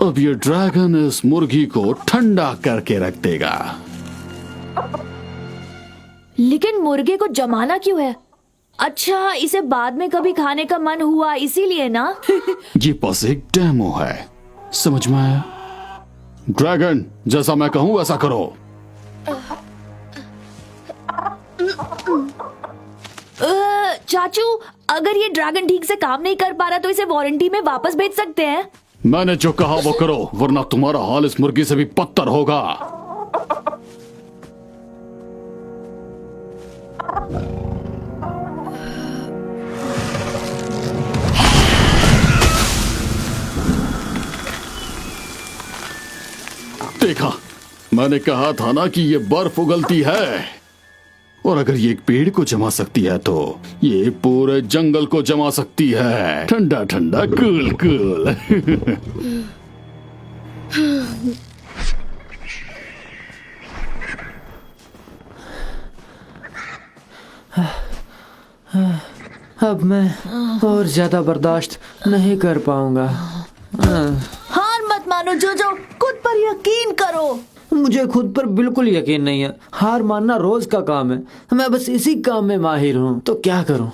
अब ये ड्रैगन इस मुर्गी को ठंडा करके रख देगा।
लेकिन मुर्गे को जमाना क्यों है? अच्छा, इसे बाद में कभी खाने का मन हुआ इसीलिए ना?
ये बस एक डेमो है, समझ में आया? ड्रैगन, जैसा मैं कहूं वैसा करो।
चाचू, अगर ये ड्रैगन ठीक से काम नहीं कर पा रहा तो इसे वारंटी में वापस भेज सकते हैं।
मैंने जो कहा वो करो, वरना तुम्हारा हाल इस मुर्गी से भी पत्थर होगा। देखा, मैंने कहा था ना कि ये बर्फ उगलती है, और अगर ये एक पेड़ को जमा सकती है तो ये पूरे जंगल को जमा सकती है। ठंडा ठंडा, कूल कूल।
अब मैं और ज्यादा बर्दाश्त नहीं कर पाऊंगा।
हार मत मानो जोजो, खुद पर यकीन करो।
मुझे खुद पर बिल्कुल यकीन नहीं है। हार मानना रोज का काम है, मैं बस इसी काम में माहिर हूँ, तो क्या करूँ?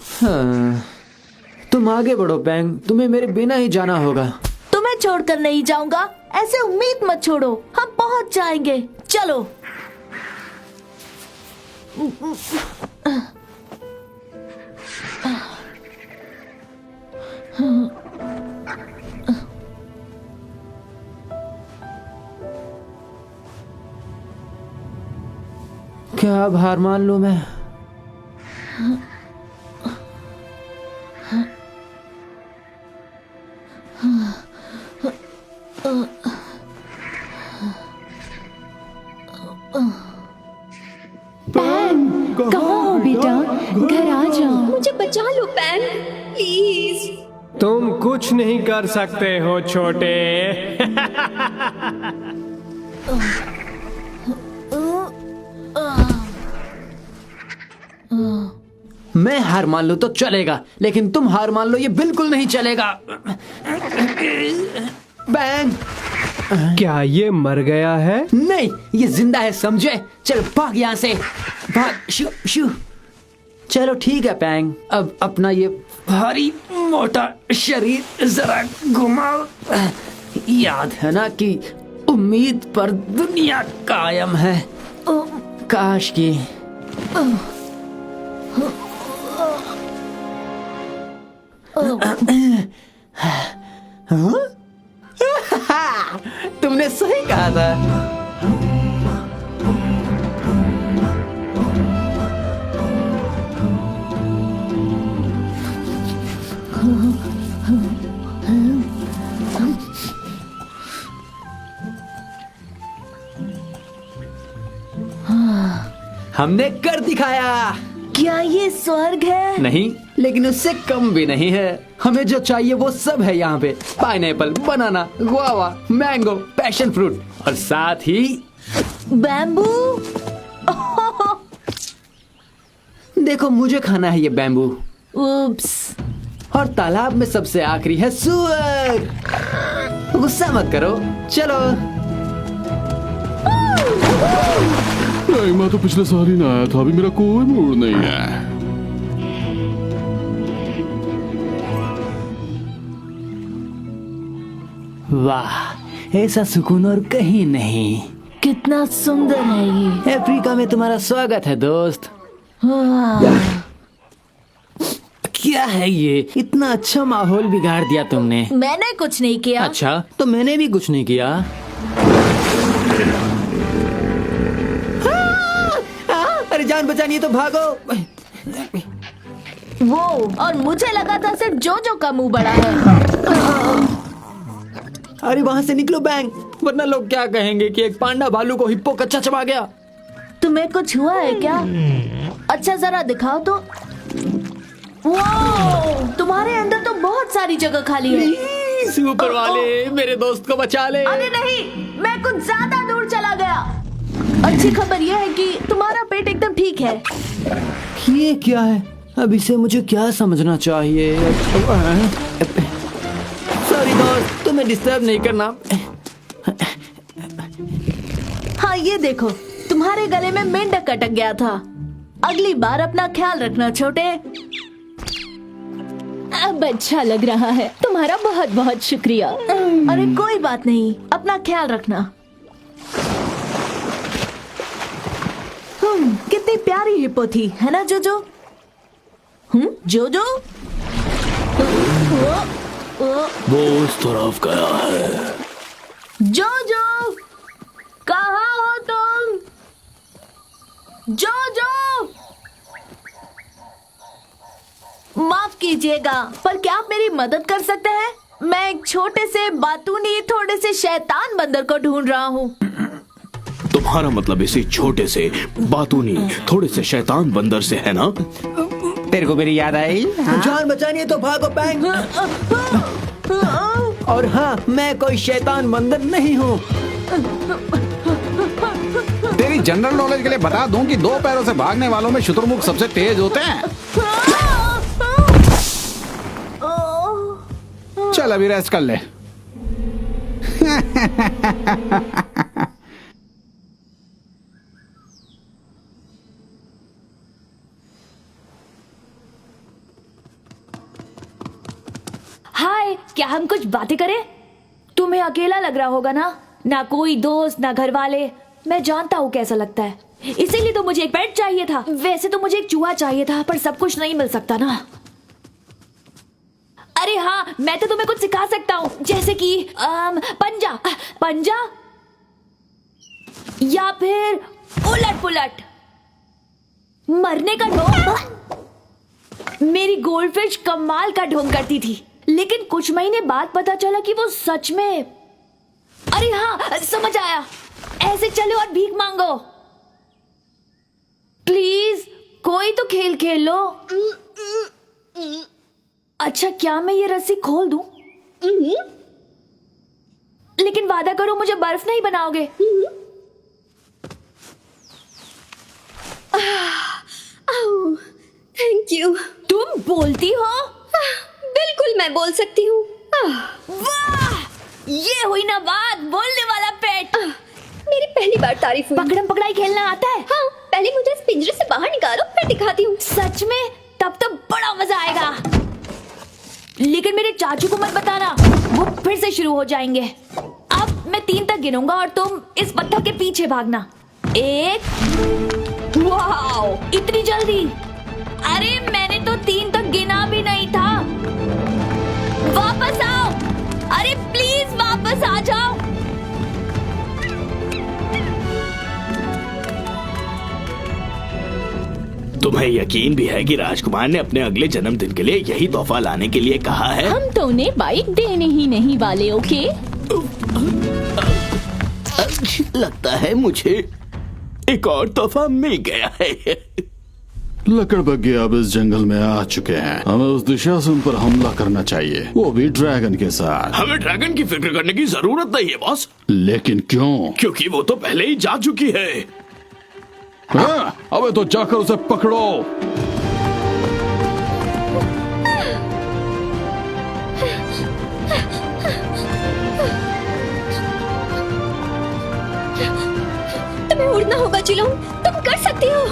तुम आगे बढ़ो पैंग, तुम्हें मेरे बिना ही जाना होगा।
तुम्हें छोड़कर नहीं जाऊंगा, ऐसे उम्मीद मत छोड़ो, हम पहुंच जाएंगे। चलो।
क्या अब हार मान लूं मैं?
कहाँ हो बेटा? घर आ जाओ।
मुझे बचा लो पैन, प्लीज।
तुम कुछ नहीं कर सकते हो छोटे।
मैं हार मान लूं तो चलेगा, लेकिन तुम हार मान लो ये बिल्कुल नहीं चलेगा। बैंग!
क्या ये मर गया है?
नहीं, ये जिंदा है, समझे? चल भाग यहाँ से, भाग। शू शू। चलो ठीक है पैंग, अब अपना ये भारी मोटा शरीर जरा घुमाओ। याद है ना कि उम्मीद पर दुनिया कायम है। काश की तुमने सही कहा था। हमने कर दिखाया।
क्या ये स्वर्ग है?
नहीं, लेकिन उससे कम भी नहीं है। हमें जो चाहिए वो सब है यहाँ पे। पाइनएप्पल, बनाना, गुआवा, मैंगो, पैशन फ्रूट और साथ ही
बैम्बू।
देखो, मुझे खाना है ये बैम्बू।
उप्स।
और तालाब में सबसे आखिरी है सुअर। गुस्सा मत करो, चलो।
नहीं, मैं तो पिछले साल ही ना आया था, अभी मेरा कोई मूड नहीं है।
वाह, ऐसा सुकून और कहीं नहीं।
कितना सुंदर है ये।
अफ्रीका में तुम्हारा स्वागत है दोस्त। क्या है ये? इतना अच्छा माहौल बिगाड़ दिया तुमने।
मैंने कुछ नहीं किया।
अच्छा, तो मैंने भी कुछ नहीं किया। अरे जान बचानी है तो भागो।
वो और मुझे लगा था सिर्फ जोजो का मुंह बड़ा है।
अरे वहाँ से निकलो बैंग, वरना लोग क्या कहेंगे कि एक पांडा भालू को हिप्पो कच्चा चबा गया।
तुम्हें कुछ हुआ है क्या? अच्छा जरा दिखाओ तो। वो तुम्हारे अंदर तो बहुत सारी जगह खाली है।
सुपर वाले, मेरे दोस्त को बचा ले।
अरे नहीं, मैं कुछ ज्यादा दूर चला गया। अच्छी खबर यह है कि तुम्हारा पेट एकदम ठीक है।
ये क्या है? अब इसे मुझे क्या समझना चाहिए? सॉरी दोस्त, तुम्हें डिस्टर्ब नहीं करना।
हाँ ये देखो, तुम्हारे गले में मेंढक अटक गया था। अगली बार अपना ख्याल रखना छोटे।
अब अच्छा लग रहा है, तुम्हारा बहुत बहुत शुक्रिया।
अरे कोई बात नहीं, अपना ख्याल रखना। कितनी प्यारी हिप्पो थी, है ना जोजो? जोजो?
वो उस तरफ गया है।
जोजो, कहाँ हो तुम? जोजो, माफ कीजिएगा, पर क्या आप मेरी मदद कर सकते हैं? मैं एक छोटे से बातूनी थोड़े से शैतान बंदर को ढूंढ रहा हूँ।
तुम्हारा मतलब इसी छोटे से बातूनी थोड़े से शैतान बंदर से है ना?
तेरे को मेरी याद आई?
जान बचानी है तो भागो बैंग। और हाँ, मैं कोई शैतान बंदर नहीं हूँ।
तेरी जनरल नॉलेज के लिए बता दूं कि 2 पैरों से भागने वालों में शुतुरमुर्ग सबसे तेज होते हैं। चल अभी रेस्ट कर ले।
हाय, क्या हम कुछ बातें करें? तुम्हें अकेला लग रहा होगा ना कोई दोस्त, ना घर वाले। मैं जानता हूँ कैसा लगता है, इसीलिए तो मुझे एक पेट चाहिए था। वैसे तो मुझे एक चूहा चाहिए था, पर सब कुछ नहीं मिल सकता ना। अरे हाँ, मैं तो तुम्हें कुछ सिखा सकता हूँ, जैसे कि पंजा या फिर उलट पुलट, मरने का ढोंग। मेरी गोल्डफिश कमाल का ढोंग करती थी, लेकिन कुछ महीने बाद पता चला कि वो सच में। अरे हाँ, समझ आया। ऐसे चलो और भीख मांगो। प्लीज कोई तो खेल खेल लो। अच्छा, क्या मैं ये रस्सी खोल दूं? लेकिन वादा करो मुझे बर्फ नहीं बनाओगे।
Thank you.
तुम बोलती हो?
बिल्कुल मैं बोल सकती हूँ।
वाह, ये हुई ना बात, बोलने वाला पेट।
मेरी पहली बार तारीफ हुई।
पकड़म पकड़ाई खेलना आता है?
हाँ, पहले मुझे इस पिंजरे से बाहर निकालो, फिर दिखाती हूँ।
सच में? तब तो बड़ा मजा आएगा। लेकिन मेरे चाचू को मत बताना, वो फिर से शुरू हो जाएंगे। अब मैं 3 तक गिनूंगा और तुम इस पत्थर के पीछे भागना। 1। वाओ, इतनी जल्दी! अरे मैंने तो 3 तक गिना भी नहीं था। वापस आओ, अरे प्लीज वापस आ जाओ।
तुम्हें यकीन भी है कि राजकुमार ने अपने अगले जन्मदिन के लिए यही तोहफा लाने के लिए कहा है?
हम तो उन्हें बाइक देने ही नहीं वाले। ओके,
लगता है मुझे एक और तोहफा मिल गया है।
लकड़बग्घे अब इस जंगल में आ चुके हैं। हमें उस दिशा से उन पर हमला करना चाहिए, वो भी ड्रैगन के साथ।
हमें ड्रैगन की फिक्र करने की जरूरत नहीं है बॉस।
लेकिन क्यों?
क्योंकि वो तो पहले ही जा चुकी है।
हाँ, अबे तो जाकर उसे पकड़ो।
तुम्हें उड़ना होगा चिलोंग, तुम कर सकती हो।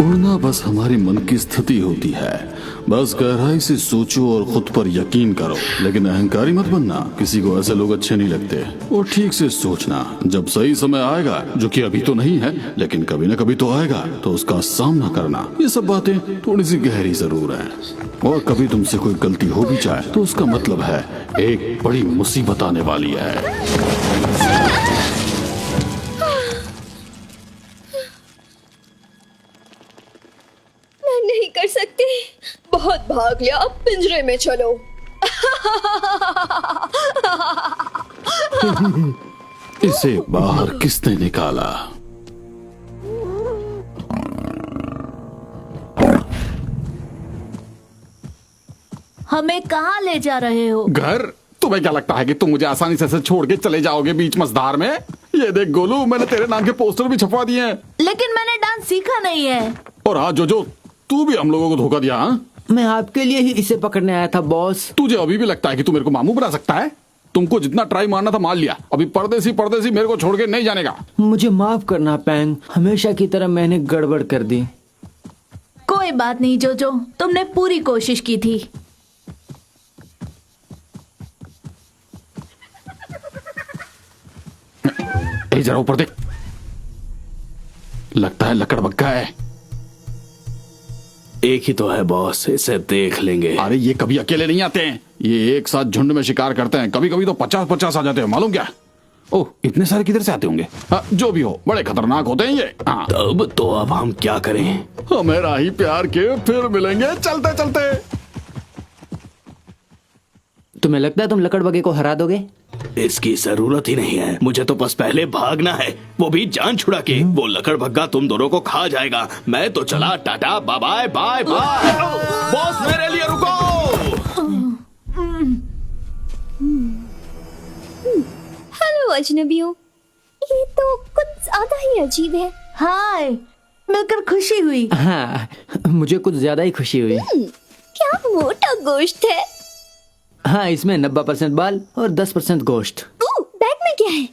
उड़ना बस हमारी मन की स्थिति होती है। बस गहराई से सोचो और खुद पर यकीन करो, लेकिन अहंकारी मत बनना। किसी को ऐसे लोग अच्छे नहीं लगते। और ठीक से सोचना, जब सही समय आएगा, जो कि अभी तो नहीं है लेकिन कभी न कभी तो आएगा, तो उसका सामना करना। ये सब बातें थोड़ी सी गहरी जरूर हैं। और कभी तुमसे कोई गलती हो भी जाए तो उसका मतलब है एक बड़ी मुसीबत आने वाली है।
कर सकते। बहुत भाग लिया, अब पिंजरे में चलो।
इसे बाहर किसने निकाला?
हमें कहाँ ले जा रहे हो?
घर? तुम्हें क्या लगता है कि तुम मुझे आसानी से ऐसे छोड़ के चले जाओगे बीच मझधार में? ये देख गोलू, मैंने तेरे नाम के पोस्टर भी छपवा दिए हैं।
लेकिन मैंने डांस सीखा नहीं है।
और हाँ जोजो, तू भी हम लोगों को धोखा दिया। हाँ,
मैं आपके लिए ही इसे पकड़ने आया था बॉस।
तुझे अभी भी लगता है कि तू मेरे को मामू बना सकता है? तुमको जितना ट्राई मारना था मार लिया। अभी परदेसी परदेसी मेरे को छोड़ के नहीं जाने का।
मुझे माफ करना पैंग, हमेशा की तरह मैंने गड़बड़ कर दी।
कोई बात नहीं जोजो, तुमने पूरी कोशिश की थी।
जरा ऊपर देख, लगता है लकड़बग्गा है।
एक ही तो है बॉस, इसे देख लेंगे।
अरे ये कभी अकेले नहीं आते हैं, ये एक साथ झुंड में शिकार करते हैं। कभी कभी तो 50-50 आ जाते हैं, मालूम क्या? ओह, इतने सारे किधर से आते होंगे? हाँ, जो भी हो, बड़े खतरनाक होते हैं ये। हाँ,
अब हम क्या करें?
हमें राही प्यार के फिर मिलेंगे चलते चलते।
तुम्हें लगता है तुम लकड़बगे को हरा दोगे?
इसकी जरूरत ही नहीं है, मुझे तो बस पहले भागना है, वो भी जान छुड़ा के। वो लकड़बग्गा तुम दोनों को खा जाएगा। मैं तो चला, tata bye bye bye bye. Boss मेरे लिए रुको।
हेलो अजनबियों, ये तो कुछ ज्यादा ही अजीब है।
हाय, मिलकर खुशी हुई।
हाँ, मुझे कुछ ज्यादा ही खुशी हुई।
क्या मोटा गोश्त है।
हाँ, इसमें 90% बाल और 10% गोश्त।
बैग में क्या है?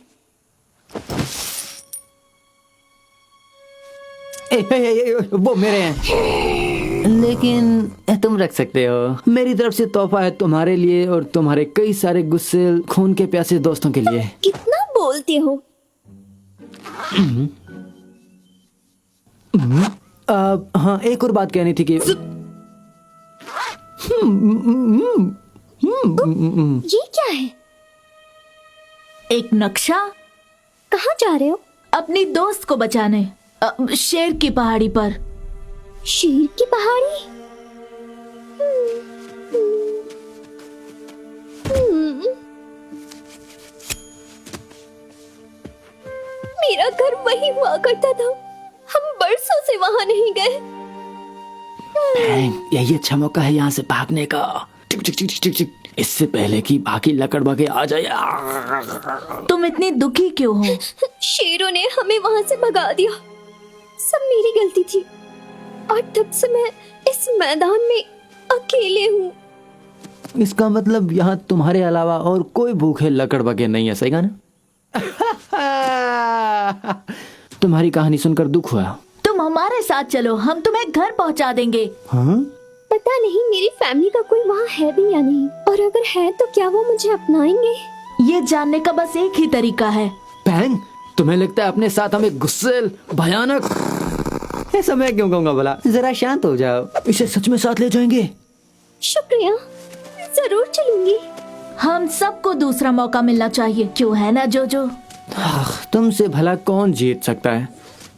वो मेरे हैं, लेकिन तुम रख सकते हो। मेरी तरफ से तोहफा है तुम्हारे लिए और तुम्हारे कई सारे गुस्से खून के प्यासे दोस्तों के लिए।
कितना बोलते हो।
हाँ, एक और बात कहनी थी कि
ये क्या है?
एक नक्शा।
कहाँ जा रहे हो?
अपनी दोस्त को बचाने, शेर की पहाड़ी पर।
शेर की पहाड़ी? मेरा घर वही हुआ करता था, हम बरसों से वहां नहीं गए।
यही अच्छा मौका है यहाँ से भागने का। टिक टिक टिक टिक टिक, इससे पहले कि बाकी लकड़बगे आ जाए।
तुम इतनी दुखी क्यों हो?
शेरों ने हमें वहां से भगा दिया। सब मेरी गलती थी और तब से मैं इस मैदान में अकेले हूँ।
इसका मतलब यहाँ तुम्हारे अलावा और कोई भूखे लकड़बगे नहीं है, सही कहा ना? तुम्हारी कहानी सुनकर दुख हुआ।
तुम हमारे साथ चलो, हम तुम्हें घर पहुँचा देंगे।
हाँ?
पता नहीं मेरी फैमिली का कोई वहाँ है भी या नहीं, और अगर है तो क्या वो मुझे अपनाएंगे?
ये जानने का बस एक ही तरीका है।
पैंग, तुम्हें लगता है अपने साथ हमें गुस्सेल, भयानक? ऐसा मैं क्यों कहूँगा भला? जरा शांत हो जाओ, इसे सच में साथ ले जाएंगे।
शुक्रिया, जरूर चलूंगी।
हम सबको दूसरा मौका मिलना चाहिए, क्यों है ना जोजो?
तुमसे भला कौन जीत सकता है?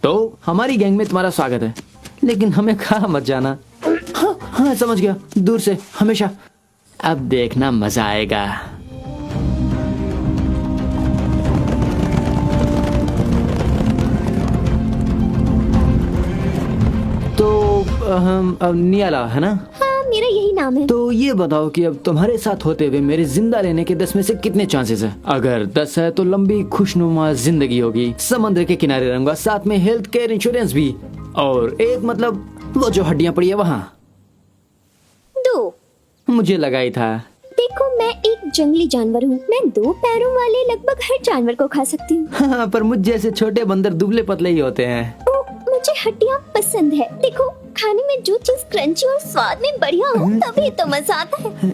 तो हमारी गैंग में तुम्हारा स्वागत है, लेकिन हमें कहाँ मत जाना। हाँ, समझ गया, दूर से हमेशा। अब देखना मजा आएगा। तो हम नियाला है ना?
हाँ, मेरा यही नाम है।
तो ये बताओ कि अब तुम्हारे साथ होते हुए मेरे जिंदा रहने के 10 में से कितने चांसेस है? अगर 10 है तो लंबी खुशनुमा जिंदगी होगी, समुद्र के किनारे रहूंगा, साथ में हेल्थ केयर इंश्योरेंस भी, और एक मतलब वो जो हड्डियां पड़ी है वहाँ।
2।
मुझे लगा ही था।
देखो, मैं एक जंगली जानवर हूँ। मैं 2 पैरों वाले लगभग हर जानवर को खा सकती हूँ।
हाँ, पर मुझ जैसे छोटे बंदर दुबले पतले ही होते हैं।
मुझे हड्डियाँ पसंद है। देखो, खाने में जो चीज क्रंची और स्वाद में बढ़िया हो तभी तो मजा आता है।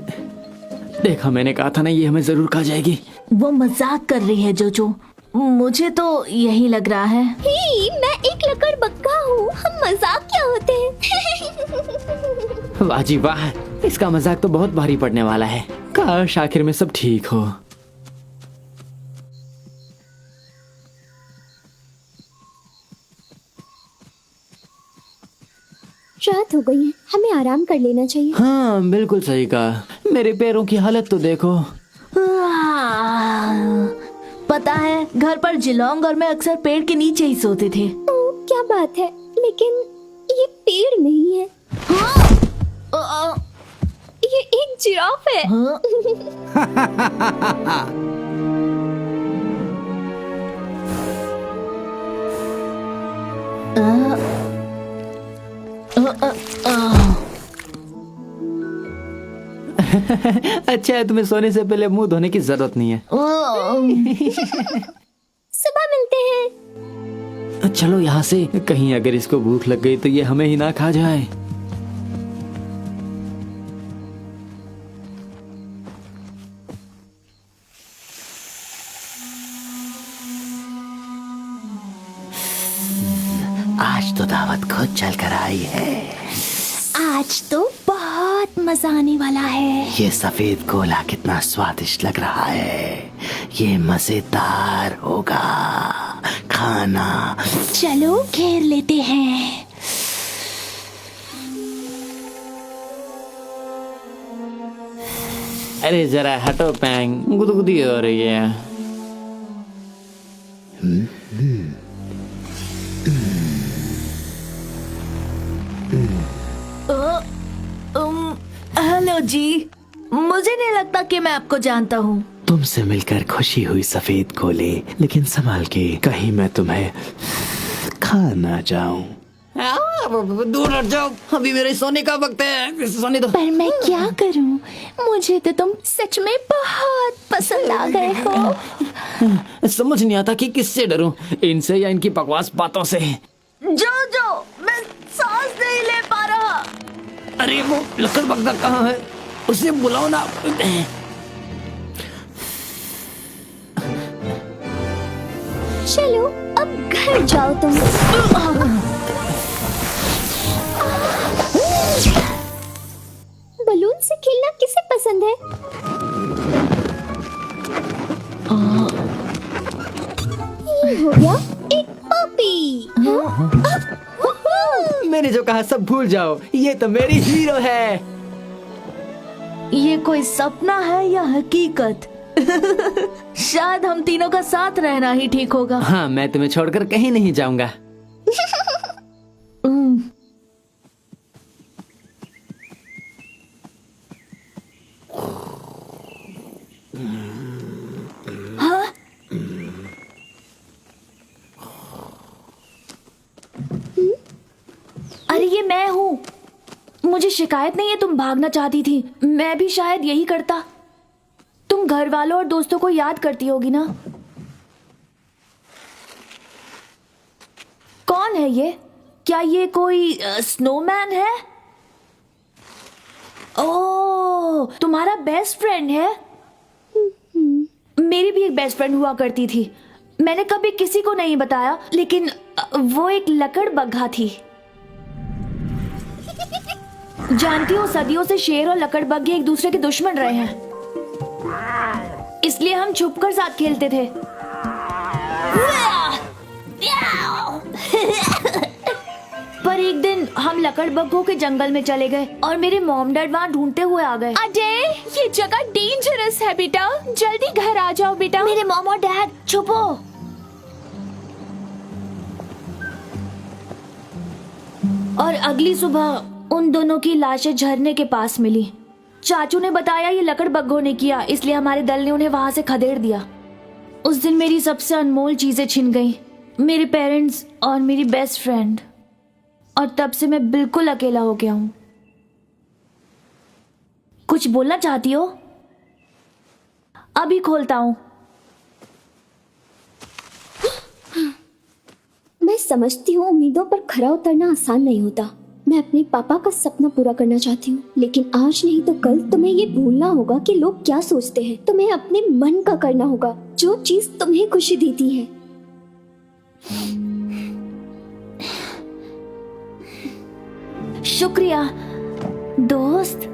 देखा, मैंने कहा था ना, ये हमें जरूर खा जाएगी।
वो मजाक कर रही है जोजो, मुझे तो यही लग रहा है।
ही, मैं एक लकड़बग्गा हूँ, हम मजाक क्या होते हैं।
वाह जी वाह, इसका मजाक तो बहुत भारी पड़ने वाला है। काश आखिर में सब ठीक हो।
रात
रात हो गई है, हमें आराम कर लेना चाहिए।
हाँ बिल्कुल सही कहा। मेरे पैरों की हालत तो देखो।
पता है, घर पर जिलोंग और मैं अक्सर पेड़ के नीचे ही सोते थे।
क्या बात है, लेकिन ये पेड़ नहीं है, ये एक जिराफ है।
अच्छा है, तुम्हें सोने से पहले मुंह धोने की जरूरत नहीं है।
सुबह मिलते हैं।
चलो यहाँ से, कहीं अगर इसको भूख लग गई तो ये हमें ही ना खा जाए। आज तो दावत खुद चल कर आई है।
आज तो बहुत मजा आने वाला है।
ये सफेद गोला कितना स्वादिष्ट लग रहा है। ये मजेदार होगा खाना।
चलो घेर लेते हैं।
अरे जरा हटो पैंग, गुदगुदी हो रही है।
हेलो जी, मुझे नहीं लगता कि मैं आपको जानता हूँ।
तुमसे मिलकर खुशी हुई सफेद गोले, लेकिन संभाल के, कहीं मैं तुम्हें खा ना जाऊं। दूर हट जाओ, अभी मेरे सोने का वक्त है। सोने दो।
पर मैं क्या करूं? मुझे तो तुम सच में बहुत पसंद आ गए हो।
समझ नहीं आता कि किससे डरूं, इनसे या इनकी बकवास बातों से।
जो मैं सांस नहीं ले पा रहा।
अरे वो लकड़ बग्गा कहाँ है? उसे बुलाओ ना।
चलो अब घर जाओ तुम। बलून से खेलना किसे पसंद है? ये हो गया एक पपी।
मैंने जो कहा सब भूल जाओ, ये तो मेरी हीरो है।
ये कोई सपना है या हकीकत? शायद हम तीनों का साथ रहना ही ठीक होगा।
हाँ, मैं तुम्हें छोड़कर कहीं नहीं जाऊंगा।
हाँ? अरे ये मैं हूँ। मुझे शिकायत नहीं है तुम भागना चाहती थी, मैं भी शायद यही करता। तुम घर वालों और दोस्तों को याद करती होगी ना? कौन है ये? क्या ये कोई स्नोमैन है? ओह, तुम्हारा बेस्ट फ्रेंड है? मेरी भी एक बेस्ट फ्रेंड हुआ करती थी। मैंने कभी किसी को नहीं बताया, लेकिन वो एक लकड़बग्घा थी। जानती हो, सदियों से शेर और लकड़बग्घे एक दूसरे के दुश्मन रहे हैं, इसलिए हम छुपकर साथ खेलते थे। पर एक दिन हम लकड़बग्घों के जंगल में चले गए और मेरे मॉम डैड वहाँ ढूंढते हुए आ गए।
अजय, ये जगह डेंजरस है बेटा, जल्दी घर आ जाओ बेटा।
मेरे मॉम और डैड, छुपो। और अगली सुबह उन दोनों की लाशें झरने के पास मिली। चाचू ने बताया ये लकड़बग्घों ने किया, इसलिए हमारे दल ने उन्हें वहां से खदेड़ दिया। उस दिन मेरी सबसे अनमोल चीजें छिन गईं, मेरे पेरेंट्स और मेरी बेस्ट फ्रेंड। और तब से मैं बिल्कुल अकेला हो गया हूँ। कुछ बोलना चाहती हो? अभी खोलता हूँ।
मैं समझती हूँ उम्मीदों पर खरा उतरना आसान नहीं होता। मैं अपने पापा का सपना पूरा करना चाहती हूँ, लेकिन आज नहीं तो कल तुम्हें ये भूलना होगा कि लोग क्या सोचते हैं। तुम्हें अपने मन का करना होगा, जो चीज तुम्हें खुशी देती है।
शुक्रिया दोस्त।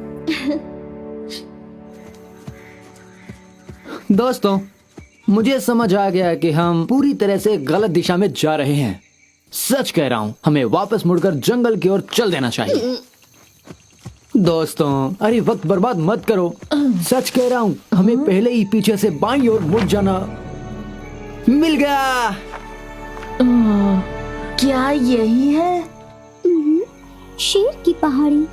दोस्तों, मुझे समझ आ गया कि हम पूरी तरह से गलत दिशा में जा रहे हैं। सच कह रहा हूँ, हमें वापस मुड़कर जंगल की ओर चल देना चाहिए। दोस्तों, अरे वक्त बर्बाद मत करो। सच कह रहा हूँ, हमें पहले ही पीछे से बाईं ओर मुड़ जाना। मिल गया।
क्या यही है?
शेर की पहाड़ी।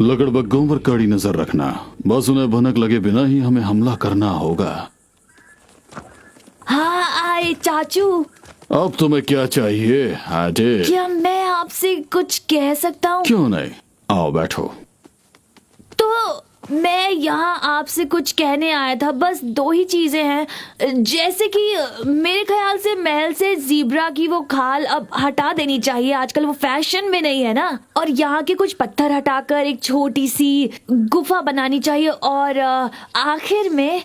लकड़बग्गों पर कड़ी नजर रखना, बस उन्हें भनक लगे बिना ही हमें हमला करना होगा।
हाँ आए चाचू।
अब तुम्हें क्या चाहिए हाटे?
क्या मैं आपसे कुछ कह सकता हूँ?
क्यों नहीं, आओ बैठो।
तो मैं यहाँ आपसे कुछ कहने आया था। बस 2 ही चीजें हैं। जैसे कि मेरे ख्याल से महल से ज़ीब्रा की वो खाल अब हटा देनी चाहिए, आजकल वो फैशन में नहीं है ना। और यहाँ के कुछ पत्थर हटाकर एक छोटी सी गुफा बनानी चाहिए। और आखिर में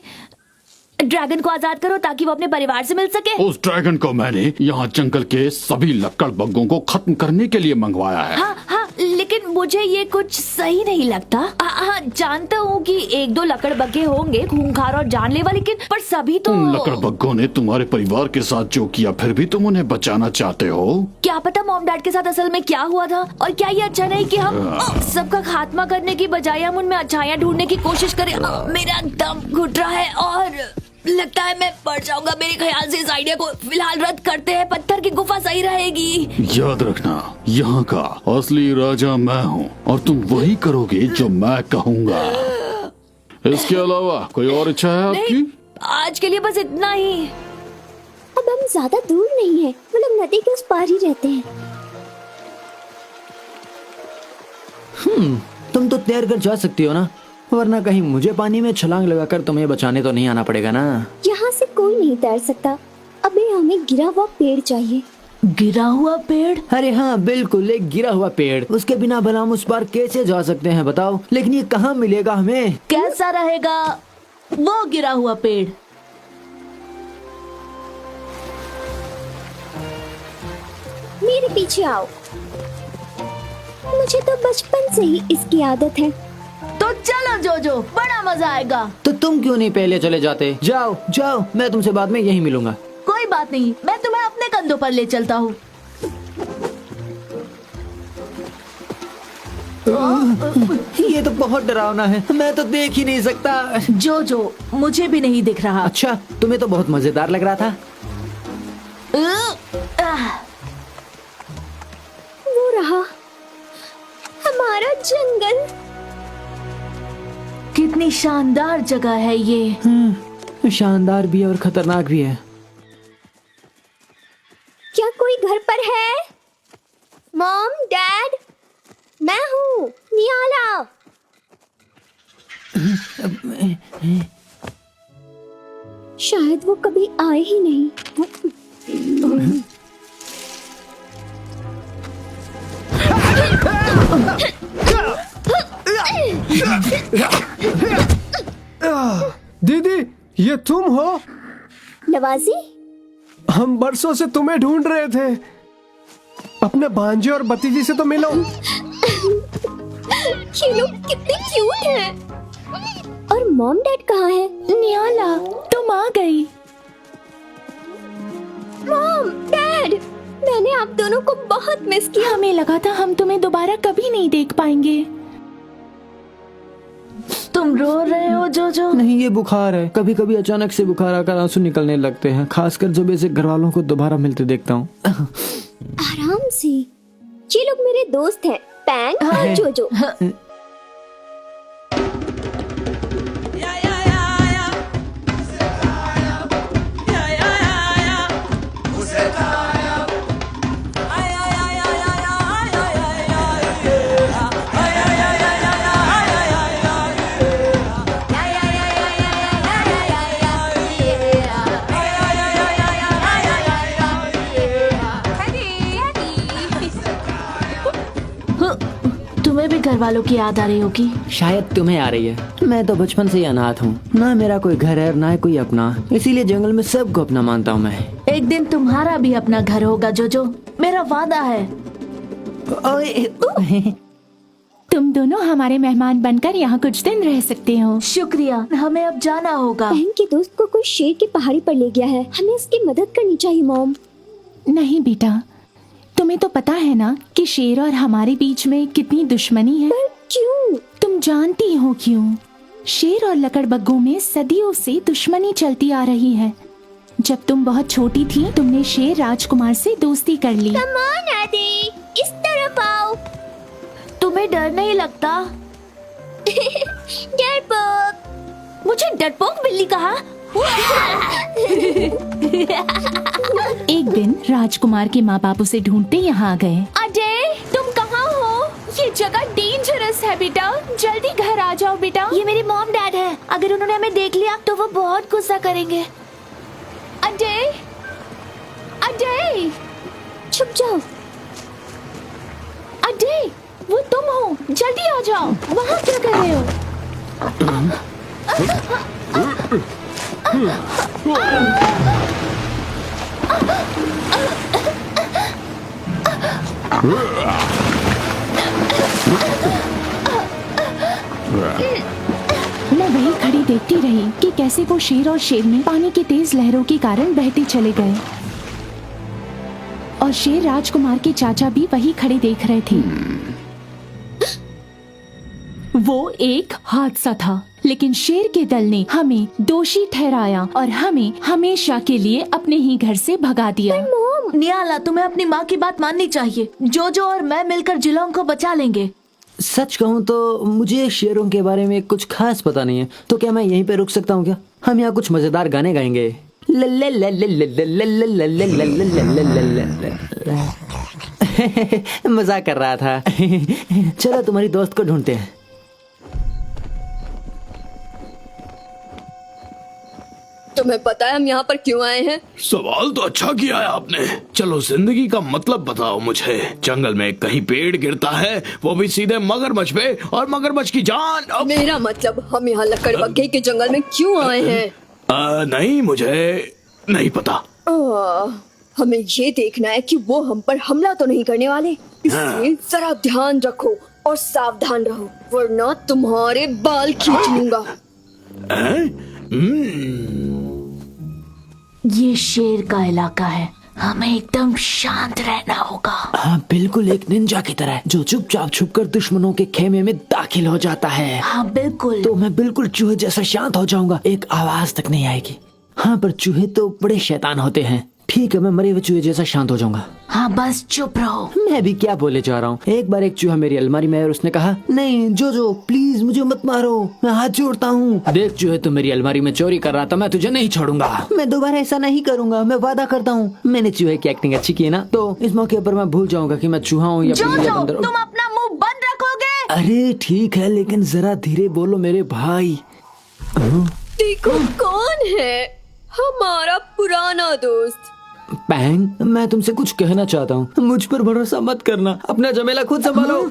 ड्रैगन को आजाद करो ताकि वो अपने परिवार से मिल सके।
उस ड्रैगन को मैंने यहाँ जंगल के सभी लकड़बग्गों को खत्म करने के लिए मंगवाया है।
हाँ हाँ, लेकिन मुझे ये कुछ सही नहीं लगता। हाँ, जानता हूँ कि 1-2 लकड़बग्गे होंगे खूंखार और जानलेवा, लेकिन पर सभी तो।
उन लकड़बग्गों ने तुम्हारे परिवार के साथ जो किया, फिर भी तुम उन्हें बचाना चाहते हो।
क्या पता मॉम डैड के साथ असल में क्या हुआ था। और क्या ये अच्छा नहीं कि हम सबका खात्मा करने की बजाय हम उनमें अच्छाइयाँ ढूंढने की कोशिश करें। मेरा दम घुट रहा है और लगता है मैं पड़ जाऊंगा। मेरे ख्याल से इस आइडिया को फिलहाल रद्द करते हैं। पत्थर की गुफा सही रहेगी।
याद रखना, यहाँ का असली राजा मैं हूँ और तुम वही करोगे जो मैं कहूँगा। इसके अलावा कोई और इच्छा है आपकी?
नहीं, आज के लिए बस इतना ही।
अब हम ज्यादा दूर नहीं है, वो लोग नदी के उस पार ही रहते हैं।
तुम तो तैर कर जा सकती हो ना, वरना कहीं मुझे पानी में छलांग लगाकर तुम्हें बचाने तो नहीं आना पड़ेगा ना।
यहाँ से कोई नहीं तैर सकता। अबे हमें गिरा हुआ पेड़ चाहिए।
गिरा हुआ पेड़?
अरे हाँ बिल्कुल, एक गिरा हुआ पेड़। उसके बिना भला हम उस पार कैसे जा सकते हैं बताओ? लेकिन ये कहाँ मिलेगा हमें?
कैसा रहेगा वो गिरा हुआ पेड़?
मेरे पीछे आओ। मुझे तो बचपन से ही इसकी आदत है।
तो चलो जोजो, बड़ा मजा आएगा।
तो तुम क्यों नहीं पहले चले जाते? जाओ जाओ, मैं तुमसे बाद में यहीं मिलूंगा।
कोई बात नहीं, मैं तुम्हें अपने कंधों पर ले चलता हूँ।
ये तो बहुत डरावना है, मैं तो देख ही नहीं सकता।
जोजो, मुझे भी नहीं दिख रहा।
अच्छा, तुम्हें तो बहुत मजेदार लग रहा था।
वो रहा हमारा जंगल।
कितनी शानदार जगह है ये।
शानदार भी है और खतरनाक भी है।
क्या कोई घर पर है? मॉम, डैड, मैं हूँ नियाला। शायद वो कभी आए ही नहीं।
दीदी, ये तुम हो?
नवाजी,
हम बरसों से तुम्हें ढूंढ रहे थे। अपने भांजे और भतीजी से तो मिलो।
ये लोग कितने क्यूट हैं। और मॉम डैड कहाँ है?
नियाला, तुम आ गई।
मॉम, डैड, मैंने आप दोनों को बहुत मिस किया।
हमें लगा था हम तुम्हें दोबारा कभी नहीं देख पाएंगे।
तुम रो रहे हो जोजो?
नहीं, ये बुखार है। कभी कभी अचानक से बुखार आकर आंसू निकलने लगते हैं, खासकर जब ऐसे घर वालों को दोबारा मिलते देखता हूँ।
आराम से। ये लोग मेरे दोस्त हैं, पैंग और जोजो।
तुम्हें भी घर वालों की याद आ रही होगी।
शायद तुम्हें आ रही है। मैं तो बचपन से ही अनाथ हूँ, ना मेरा कोई घर है ना कोई अपना, इसीलिए जंगल में सबको अपना मानता हूँ मैं।
एक दिन तुम्हारा भी अपना घर होगा जोजो, मेरा वादा है।
तुम दोनों हमारे मेहमान बनकर यहाँ कुछ दिन रह सकते हो।
शुक्रिया, हमें अब जाना होगा।
बहन के दोस्त को कोई शेर की पहाड़ी पर ले गया है, हमें उसकी मदद करनी चाहिए मॉम।
नहीं बेटा, तुम्हें तो पता है ना कि शेर और हमारे बीच में कितनी दुश्मनी है।
पर क्यों?
तुम जानती हो क्यों? शेर और लकड़बग्गों में सदियों से दुश्मनी चलती आ रही है। जब तुम बहुत छोटी थी, तुमने शेर राजकुमार से दोस्ती कर ली।
कम ऑन आदि, इस तरफ आओ।
तुम्हें डर नहीं लगता?
डरपोक।
मुझे डरपोक बिल्ली कहा।
एक दिन राजकुमार के माँ बाप उसे ढूंढते यहाँ आ गए।
अजय, तुम कहाँ हो? ये जगह डेंजरस है बेटा, जल्दी घर आ जाओ बेटा।
ये मेरे मॉम डैड है, अगर उन्होंने हमें देख लिया तो वो बहुत गुस्सा करेंगे।
अजय, अजय,
छुप जाओ।
अजय, वो तुम हो, जल्दी आ जाओ। वहाँ क्या कर रहे हो?
मैं वही खड़ी देखती रही कि कैसे वो शेर और शेरनी पानी की तेज लहरों के कारण बहते चले गए और शेर राजकुमार के चाचा भी वही खड़े देख रहे थे। वो एक हादसा था, लेकिन शेर के दल ने हमें दोषी ठहराया और हमें हमेशा के लिए अपने ही घर से भगा दिया।
नियाला, तुम्हें अपनी माँ की बात माननी चाहिए। जोजो और मैं मिलकर जिलोंग को बचा लेंगे।
सच कहूँ तो मुझे शेरों के बारे में कुछ खास पता नहीं है, तो क्या मैं यहीं पे रुक सकता हूँ क्या? हम यहाँ कुछ मजेदार गाने गाएंगे। मजाक कर रहा था। चलो तुम्हारी दोस्त को ढूंढते हैं।
तुम्हें पता है हम यहाँ पर क्यों आए हैं?
सवाल तो अच्छा किया है आपने। चलो जिंदगी का मतलब बताओ मुझे। जंगल में कहीं पेड़ गिरता है, वो भी सीधे मगरमच्छ पे, और मगरमच्छ की जान।
मेरा मतलब हम यहाँ लकड़बग्गे के जंगल में क्यों आए हैं?
नहीं, मुझे नहीं पता।
हमें ये देखना है कि वो हम पर हमला तो नहीं करने वाले, इसलिए जरा ध्यान रखो और सावधान रहो, वरना तुम्हारे बाल खींच लूंगा।
ये शेर का इलाका है, हमें एकदम शांत रहना होगा।
हाँ, बिल्कुल एक निंजा की तरह जो चुपचाप छुपकर दुश्मनों के खेमे में दाखिल हो जाता है।
हाँ बिल्कुल।
तो मैं बिल्कुल चूहे जैसा शांत हो जाऊंगा, एक आवाज तक नहीं आएगी। हाँ, पर चूहे तो बड़े शैतान होते हैं। ठीक है, मैं मरे हुए चूहे जैसा शांत हो जाऊंगा।
हाँ, बस चुप रहो।
मैं भी क्या बोले जा रहा हूँ। एक बार एक चूहा मेरी अलमारी में आया और उसने कहा, नहीं जोजो प्लीज मुझे मत मारो, मैं हाथ जोड़ता हूँ। देख चूहे, तू मेरी अलमारी में चोरी कर रहा था, मैं तुझे नहीं छोड़ूंगा। मैं दोबारा ऐसा नहीं करूंगा, मैं वादा करता हूँ। मैंने चूहे की एक्टिंग अच्छी की है ना, तो इस मौके पर मैं भूल जाऊंगा कि मैं चूहा हूँ या बंदर।
तुम अपना मुंह बंद रखोगे?
अरे ठीक है, लेकिन जरा धीरे बोलो मेरे भाई।
देखो कौन है, हमारा पुराना दोस्त।
पैंग, मैं तुमसे कुछ कहना चाहता हूँ, मुझ पर भरोसा मत करना, अपना झमेला खुद संभालो।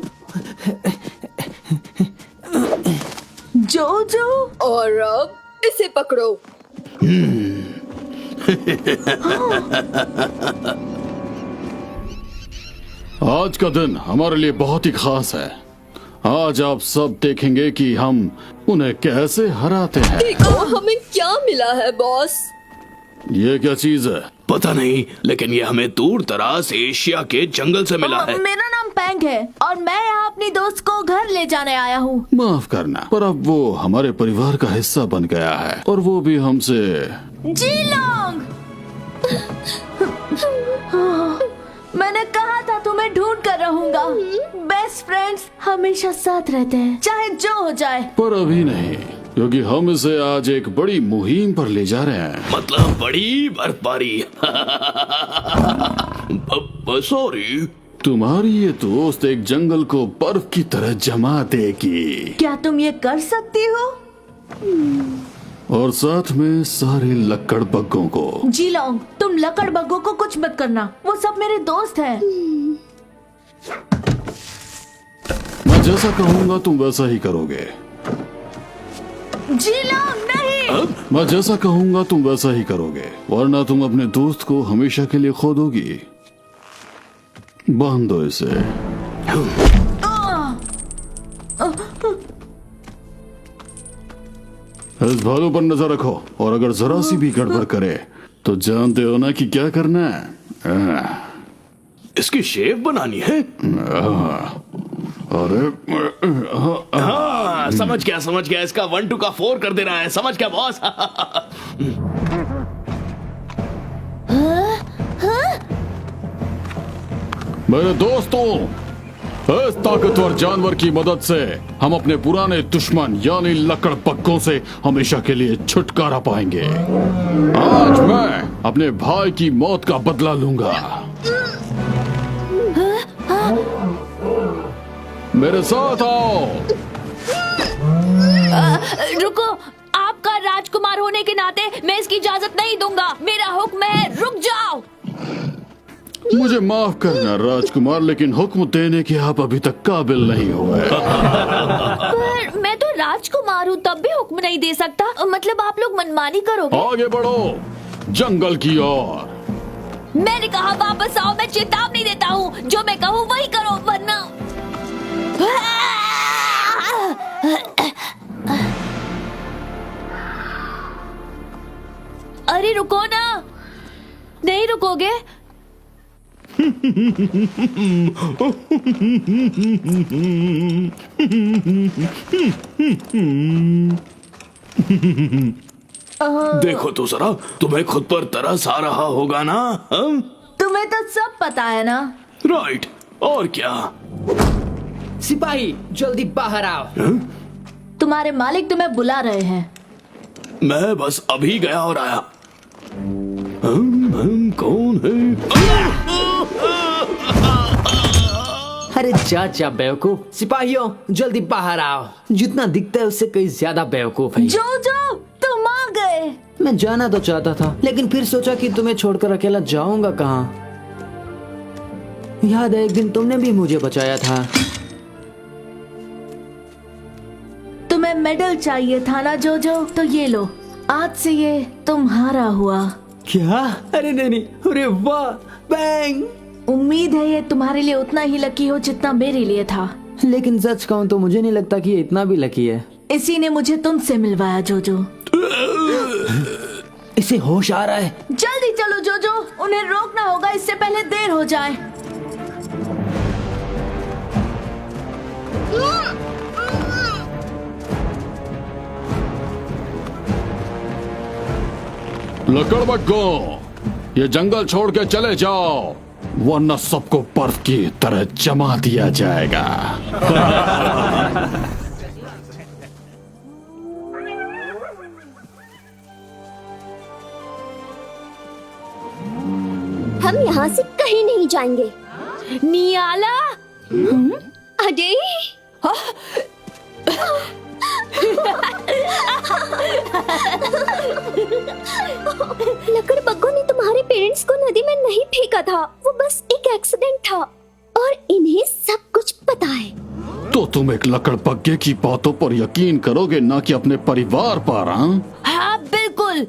जोजो,
और अब इसे पकड़ो।
आज का दिन हमारे लिए बहुत ही खास है। आज आप सब देखेंगे कि हम उन्हें कैसे हराते हैं।
देखो हमें क्या मिला है बॉस।
ये क्या चीज है?
पता नहीं, लेकिन ये हमें दूर दराज एशिया के जंगल से मिला है।
मेरा नाम पैंग है और मैं यहाँ अपनी दोस्त को घर ले जाने आया हूँ।
माफ करना, पर अब वो हमारे परिवार का हिस्सा बन गया है, और वो भी हमसे।
जिलोंग, मैंने कहा था तुम्हें ढूंढ कर रहूंगा। बेस्ट फ्रेंड्स हमेशा साथ रहते हैं, चाहे जो हो जाए।
पर अभी नहीं, क्योंकि हम इसे आज एक बड़ी मुहिम पर ले जा रहे हैं।
मतलब बड़ी बर्फबारी। सॉरी।
तुम्हारी ये दोस्त एक जंगल को बर्फ की तरह जमा देगी।
क्या तुम ये कर सकती हो?
और साथ में सारे लकड़बग्गों को।
जिलोंग, तुम लकड़बग्गों को कुछ मत करना, वो सब मेरे दोस्त हैं।
मैं जैसा कहूँगा तुम वैसा ही करोगे।
जिलोंग नहीं।
मैं जैसा कहूँगा तुम वैसा ही करोगे, वरना तुम अपने दोस्त को हमेशा के लिए खो दोगी। बांध दो इसे। इस भालू पर नजर रखो और अगर जरा सी भी गड़बड़ करे तो जानते हो ना कि क्या करना है।
इसकी शेव बनानी है।
अरे
हाँ, समझ गया। इसका 1 2 का 4 कर देना है। समझ गया बॉस।
मेरे दोस्तों, इस ताकतवर जानवर की मदद से हम अपने पुराने दुश्मन यानी लकड़बग्गों से हमेशा के लिए छुटकारा पाएंगे। आज मैं अपने भाई की मौत का बदला लूंगा। मेरे साथ आओ।
रुको, आपका राजकुमार होने के नाते मैं इसकी इजाजत नहीं दूंगा। मेरा हुक्म है, रुक जाओ।
मुझे माफ करना राजकुमार, लेकिन हुक्म देने के आप अभी तक काबिल नहीं हुए।
पर मैं तो राजकुमार हूँ, तब भी हुक्म नहीं दे सकता। मतलब आप लोग मनमानी करोगे?
आगे बढ़ो जंगल की ओर।
मैंने कहा वापस आओ। मैं चेतावनी देता हूँ, जो मैं कहूँ वही करो, वरना अरे रुको ना, नहीं रुकोगे?
देखो तो जरा, तुम्हें खुद पर तरस आ रहा होगा ना?
तुम्हें तो सब पता है ना।
राइट, और क्या?
सिपाही जल्दी बाहर आओ।
तुम्हारे मालिक तुम्हें बुला रहे हैं।
मैं बस अभी गया और आया। कौन है?
अरे जा बेवकूफ। सिपाहियों जल्दी बाहर आओ। जितना दिखता है उससे कहीं ज्यादा बेवकूफ है।
जो तुम आ गए।
मैं जाना तो चाहता था, लेकिन फिर सोचा कि तुम्हें छोड़कर अकेला जाऊंगा कहाँ। याद है एक दिन तुमने भी मुझे बचाया था।
तुम्हें मेडल चाहिए था ना जोजो, तो ये लो, आज से ये तुम्हारा हुआ।
क्या? अरे नहीं, अरे वाह, बैंग।
उम्मीद है ये तुम्हारे लिए उतना ही लकी हो जितना मेरे लिए था।
लेकिन सच कहूँ तो मुझे नहीं लगता कि ये इतना भी लकी है।
इसी ने मुझे तुमसे मिलवाया जोजो।
इसे होश आ रहा है।
जल्दी चलो जोजो, उन्हें रोकना होगा इससे पहले देर हो जाए।
लकड़बग्गों, ये जंगल छोड़ के चले जाओ, वरना सबको बर्फ की तरह जमा दिया जाएगा।
हम यहाँ से कहीं नहीं जाएंगे।
नियाला,
अरे लकड़बग्गों ने तुम्हारे पेरेंट्स को नदी में नहीं फेंका था। वो बस एक एक्सीडेंट था और इन्हें सब कुछ पता है।
तो तुम एक लकड़बग्गे की बातों पर यकीन करोगे, ना कि अपने परिवार पर?
हाँ बिल्कुल।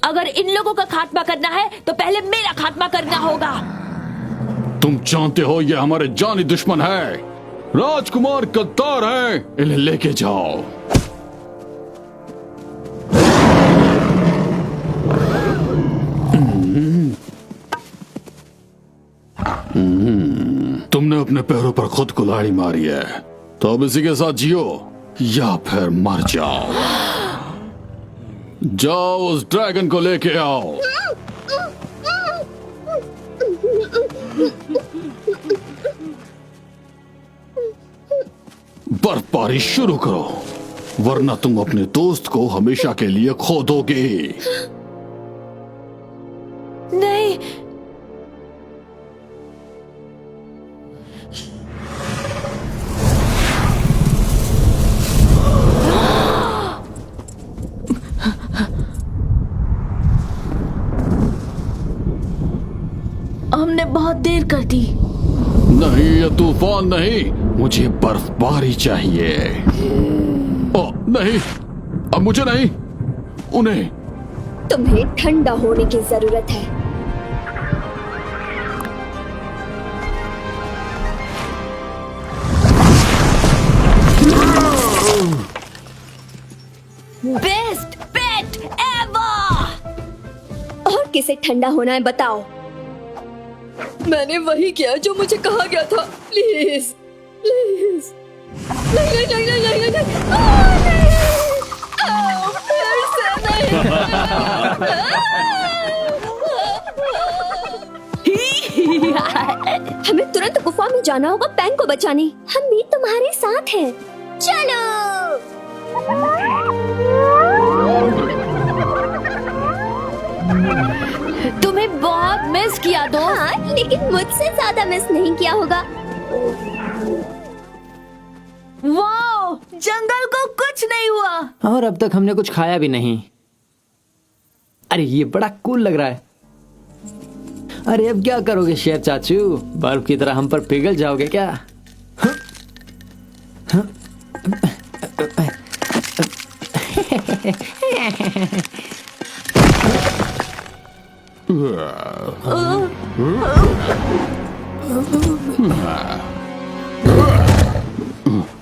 अगर इन लोगों का खात्मा करना है तो पहले मेरा खात्मा करना होगा।
तुम जानते हो ये हमारे जानी दुश्मन है। राजकुमार गद्दार है, इन्हें लेके जाओ। तुमने अपने पैरों पर खुद कुल्हाड़ी मारी है, तो अब इसी के साथ जियो या फिर मर जाओ। जाओ उस ड्रैगन को लेके आओ। बर्फबारी शुरू करो, वरना तुम अपने दोस्त को हमेशा के लिए खो दोगे।
नहीं,
हमने बहुत देर कर दी।
नहीं, ये तूफान नहीं, मुझे बर्फबारी चाहिए। ओ नहीं, अब मुझे नहीं, उन्हें।
तुम्हें ठंडा होने की जरूरत है।
से ठंडा होना है बताओ। मैंने वही किया जो मुझे कहा गया था। Please please. नहीं नहीं नहीं नहीं नहीं नहीं। फिर से नहीं। हमें तुरंत गुफा में जाना होगा पैंग को बचाने। हम भी तुम्हारे साथ हैं। चलो।
तुम्हें बहुत मिस किया दोस्त।
हाँ, लेकिन मुझसे ज्यादा मिस नहीं किया होगा।
वाओ, जंगल को कुछ नहीं हुआ।
और अब तक हमने कुछ खाया भी नहीं। अरे ये बड़ा कूल लग रहा है। अरे अब क्या करोगे शेर चाचू? बर्फ की तरह हम पर पिघल जाओगे क्या?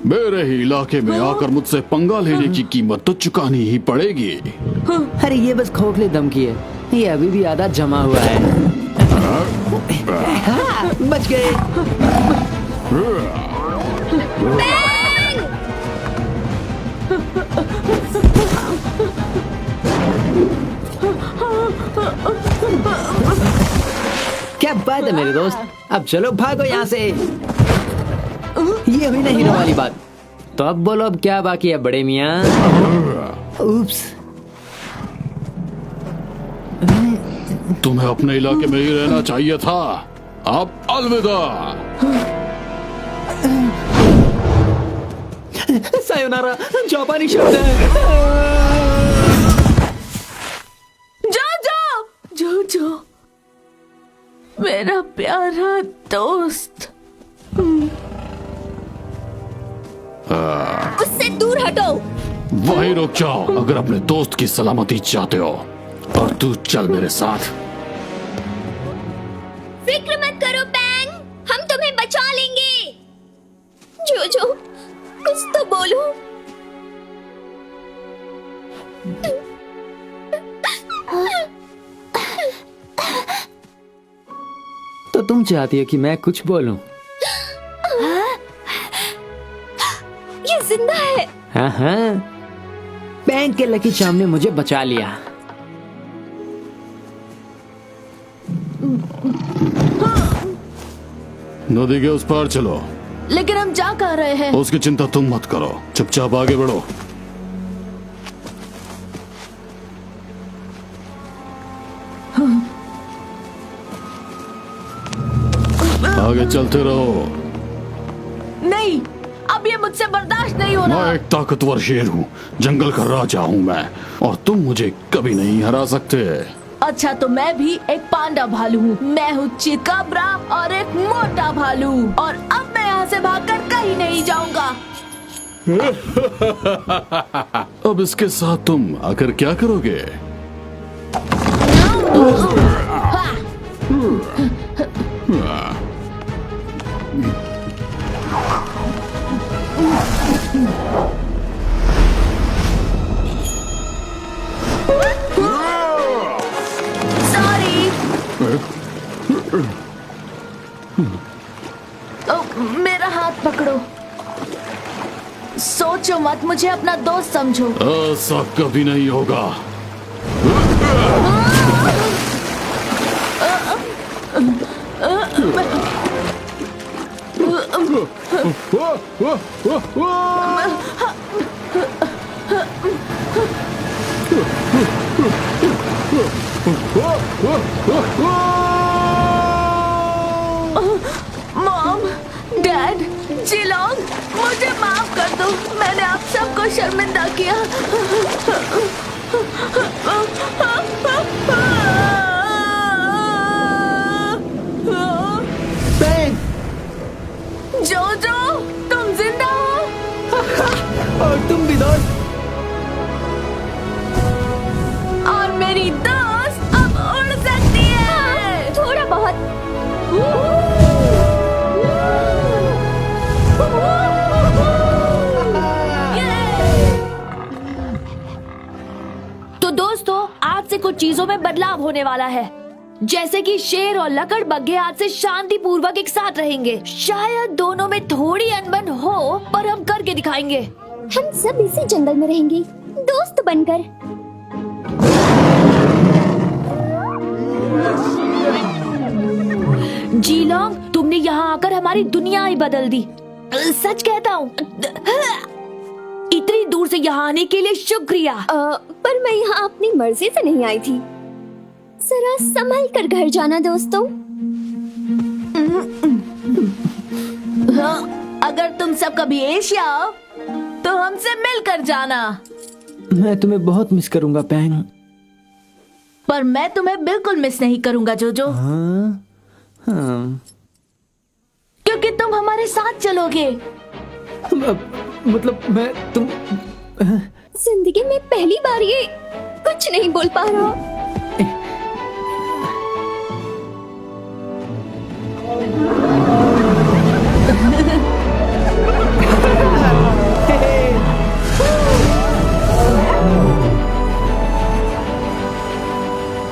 मेरे ही इलाके में आकर मुझसे पंगा लेने की कीमत तो चुकानी ही पड़ेगी।
अरे ये बस खोखले दम की है, ये अभी भी आधा जमा हुआ है। हाँ, बच गए। क्या बात है मेरे दोस्त, अब चलो भागो यहाँ से। ये हुई ना हीरो वाली बात। तो अब बोलो अब क्या बाकी है बड़े मियाँ? उप्स।
तुम्हें अपने इलाके में ही रहना चाहिए था। अब अलविदा।
सायोनारा जापानी शब्द है।
जो मेरा प्यारा दोस्त।
उससे दूर हटो।
वहीं रुक जाओ अगर अपने दोस्त की सलामती चाहते हो। और तू चल मेरे साथ।
फिक्र मत करो पैंग, हम तुम्हें बचा लेंगे।
जो कुछ तो बोलो।
तो तुम चाहती हो कि मैं कुछ बोलूं?
ये जिंदा है।
हाँ हाँ, बैंक के लकी चार्म ने मुझे बचा लिया।
नदी के उस पार चलो।
लेकिन हम जा कह रहे हैं?
उसकी चिंता तुम मत करो, चुपचाप आगे बढ़ो। आगे चलते रहो।
नहीं, अब ये मुझसे बर्दाश्त नहीं हो रहा।
मैं एक ताकतवर शेर हूँ, जंगल का राजा हूँ मैं, और तुम मुझे कभी नहीं हरा सकते।
अच्छा, तो मैं भी एक पांडा भालू हूँ। मैं हूँ चिकाब्रा और एक मोटा भालू, और अब मैं यहाँ से भागकर कहीं नहीं जाऊंगा।
अब इसके साथ तुम आकर क्या करोगे?
मेरा हाथ पकड़ो। सोचो मत, मुझे अपना दोस्त समझो।
ऐसा कभी नहीं होगा।
मॉम, डैड, जिलोंग, मुझे माफ कर दो। मैंने आप सबको शर्मिंदा किया। जोजो, तुम जिंदा हो?
और तुम भी दोस्त।
और मेरी दोस्त अब उड़ सकती है।
थोड़ा बहुत।
तो दोस्तों, आज से कुछ चीजों में बदलाव होने वाला है। जैसे कि शेर और लकड़बग्घे आज से शांति पूर्वक एक साथ रहेंगे। शायद दोनों में थोड़ी अनबन हो, पर हम करके दिखाएंगे।
हम सब इसी जंगल में रहेंगे, दोस्त बनकर।
जीलोंग, तुमने यहाँ आकर हमारी दुनिया ही बदल दी। सच कहता हूँ। इतनी दूर से यहाँ आने के लिए शुक्रिया।
पर मैं यहाँ अपनी मर्जी से नहीं आई थी। जरा संभल कर घर जाना दोस्तों।
हाँ, अगर तुम सब कभी एशिया आओ तो हमसे मिलकर जाना।
मैं तुम्हें बहुत मिस करूंगा पैंग।
पर मैं तुम्हें बिल्कुल मिस नहीं करूंगा जोजो।
हाँ? हाँ।
क्योंकि तुम हमारे साथ चलोगे।
मतलब मैं तुम
जिंदगी में पहली बार ये कुछ नहीं बोल पा रहा।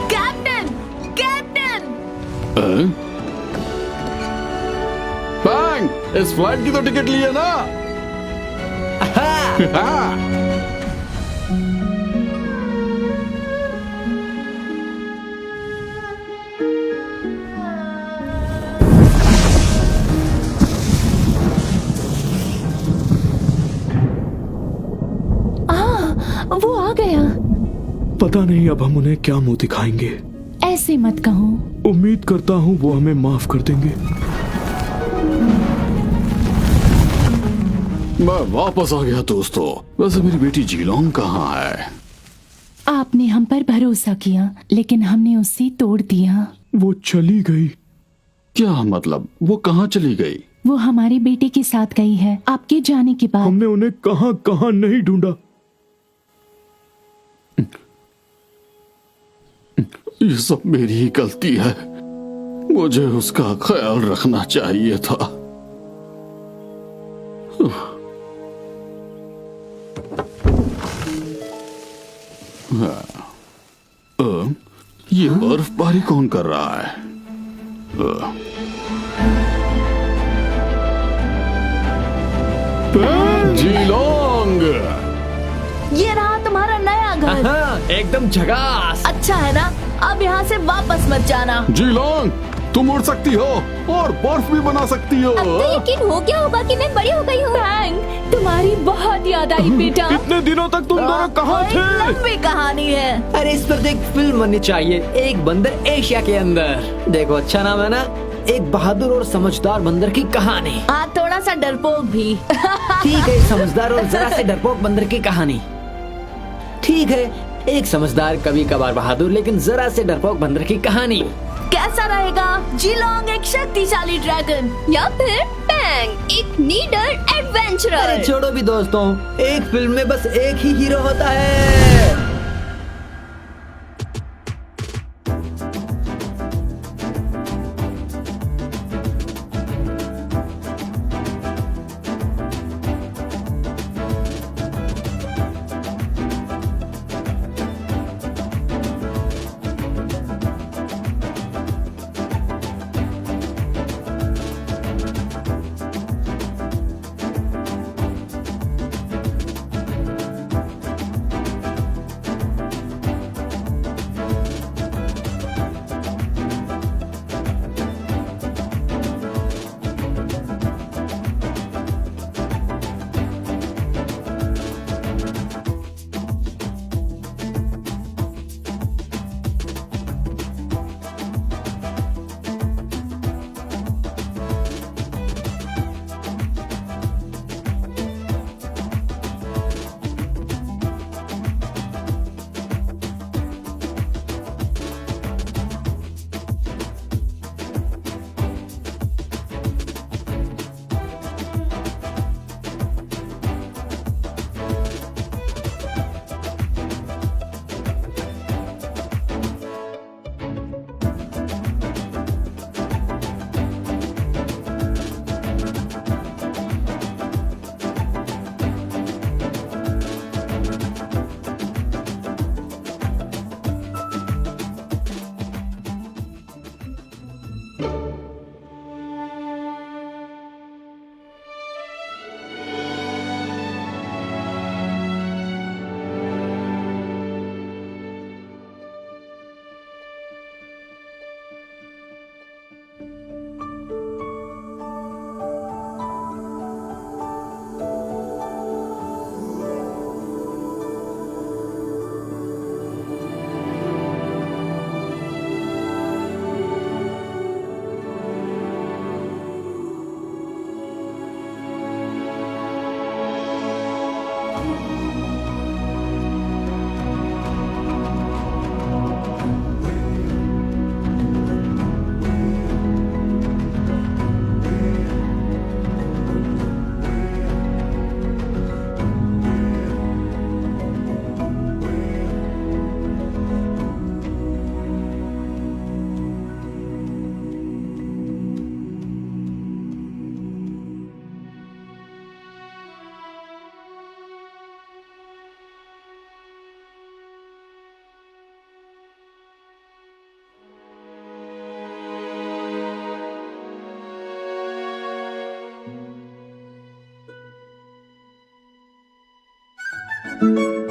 Captain, captain.
बैंग, इस फ्लाइट की तो टिकट ली है ना?
वो आ गया।
पता नहीं अब हम उन्हें क्या मुंह दिखाएंगे।
ऐसे मत कहो।
उम्मीद करता हूँ वो हमें माफ कर देंगे।
मैं वापस आ गया दोस्तों। वैसे मेरी बेटी जीलोंग कहाँ है?
आपने हम पर भरोसा किया, लेकिन हमने उससे तोड़ दिया।
वो चली गई।
क्या मतलब? वो कहाँ चली गई?
वो हमारे बेटे के साथ गई है आपके जाने के बाद।
हमने उन्हें कहाँ कहाँ नहीं ढूंढा।
ये सब मेरी ही गलती है। मुझे उसका ख्याल रखना चाहिए था। ये बर्फबारी कौन कर रहा है? जीलोंग,
ये रहा तुम्हारा नया घर।
एकदम झकास।
अच्छा है ना? अब यहाँ से वापस मत जाना।
जीलोंग, तुम उड़ सकती हो और बर्फ भी बना सकती हो।
अब तो यकीन हो गया होगा कि मैं बड़ी हो गई हूँ।
बैंग, तुम्हारी बहुत याद आई बेटा।
इतने दिनों तक तुम दोनों कहाँ
वो एक
थे?
लंबी कहानी है।
अरे इस पर तो एक फिल्म बननी चाहिए, एक बंदर एशिया के अंदर। देखो अच्छा नाम है ना, एक बहादुर और समझदार बंदर की कहानी।
हाँ, थोड़ा सा डरपोक भी।
ठीक है, समझदार और जरा से डरपोक बंदर की कहानी। ठीक है, एक समझदार कभी कभार बहादुर लेकिन जरा से डरपोक बंदर की कहानी।
कैसा रहेगा? जीलोंग एक शक्तिशाली ड्रैगन,
या फिर बैंग एक नीडर एडवेंचरर।
अरे छोड़ो भी दोस्तों, एक फिल्म में बस एक ही हीरो होता है।
है।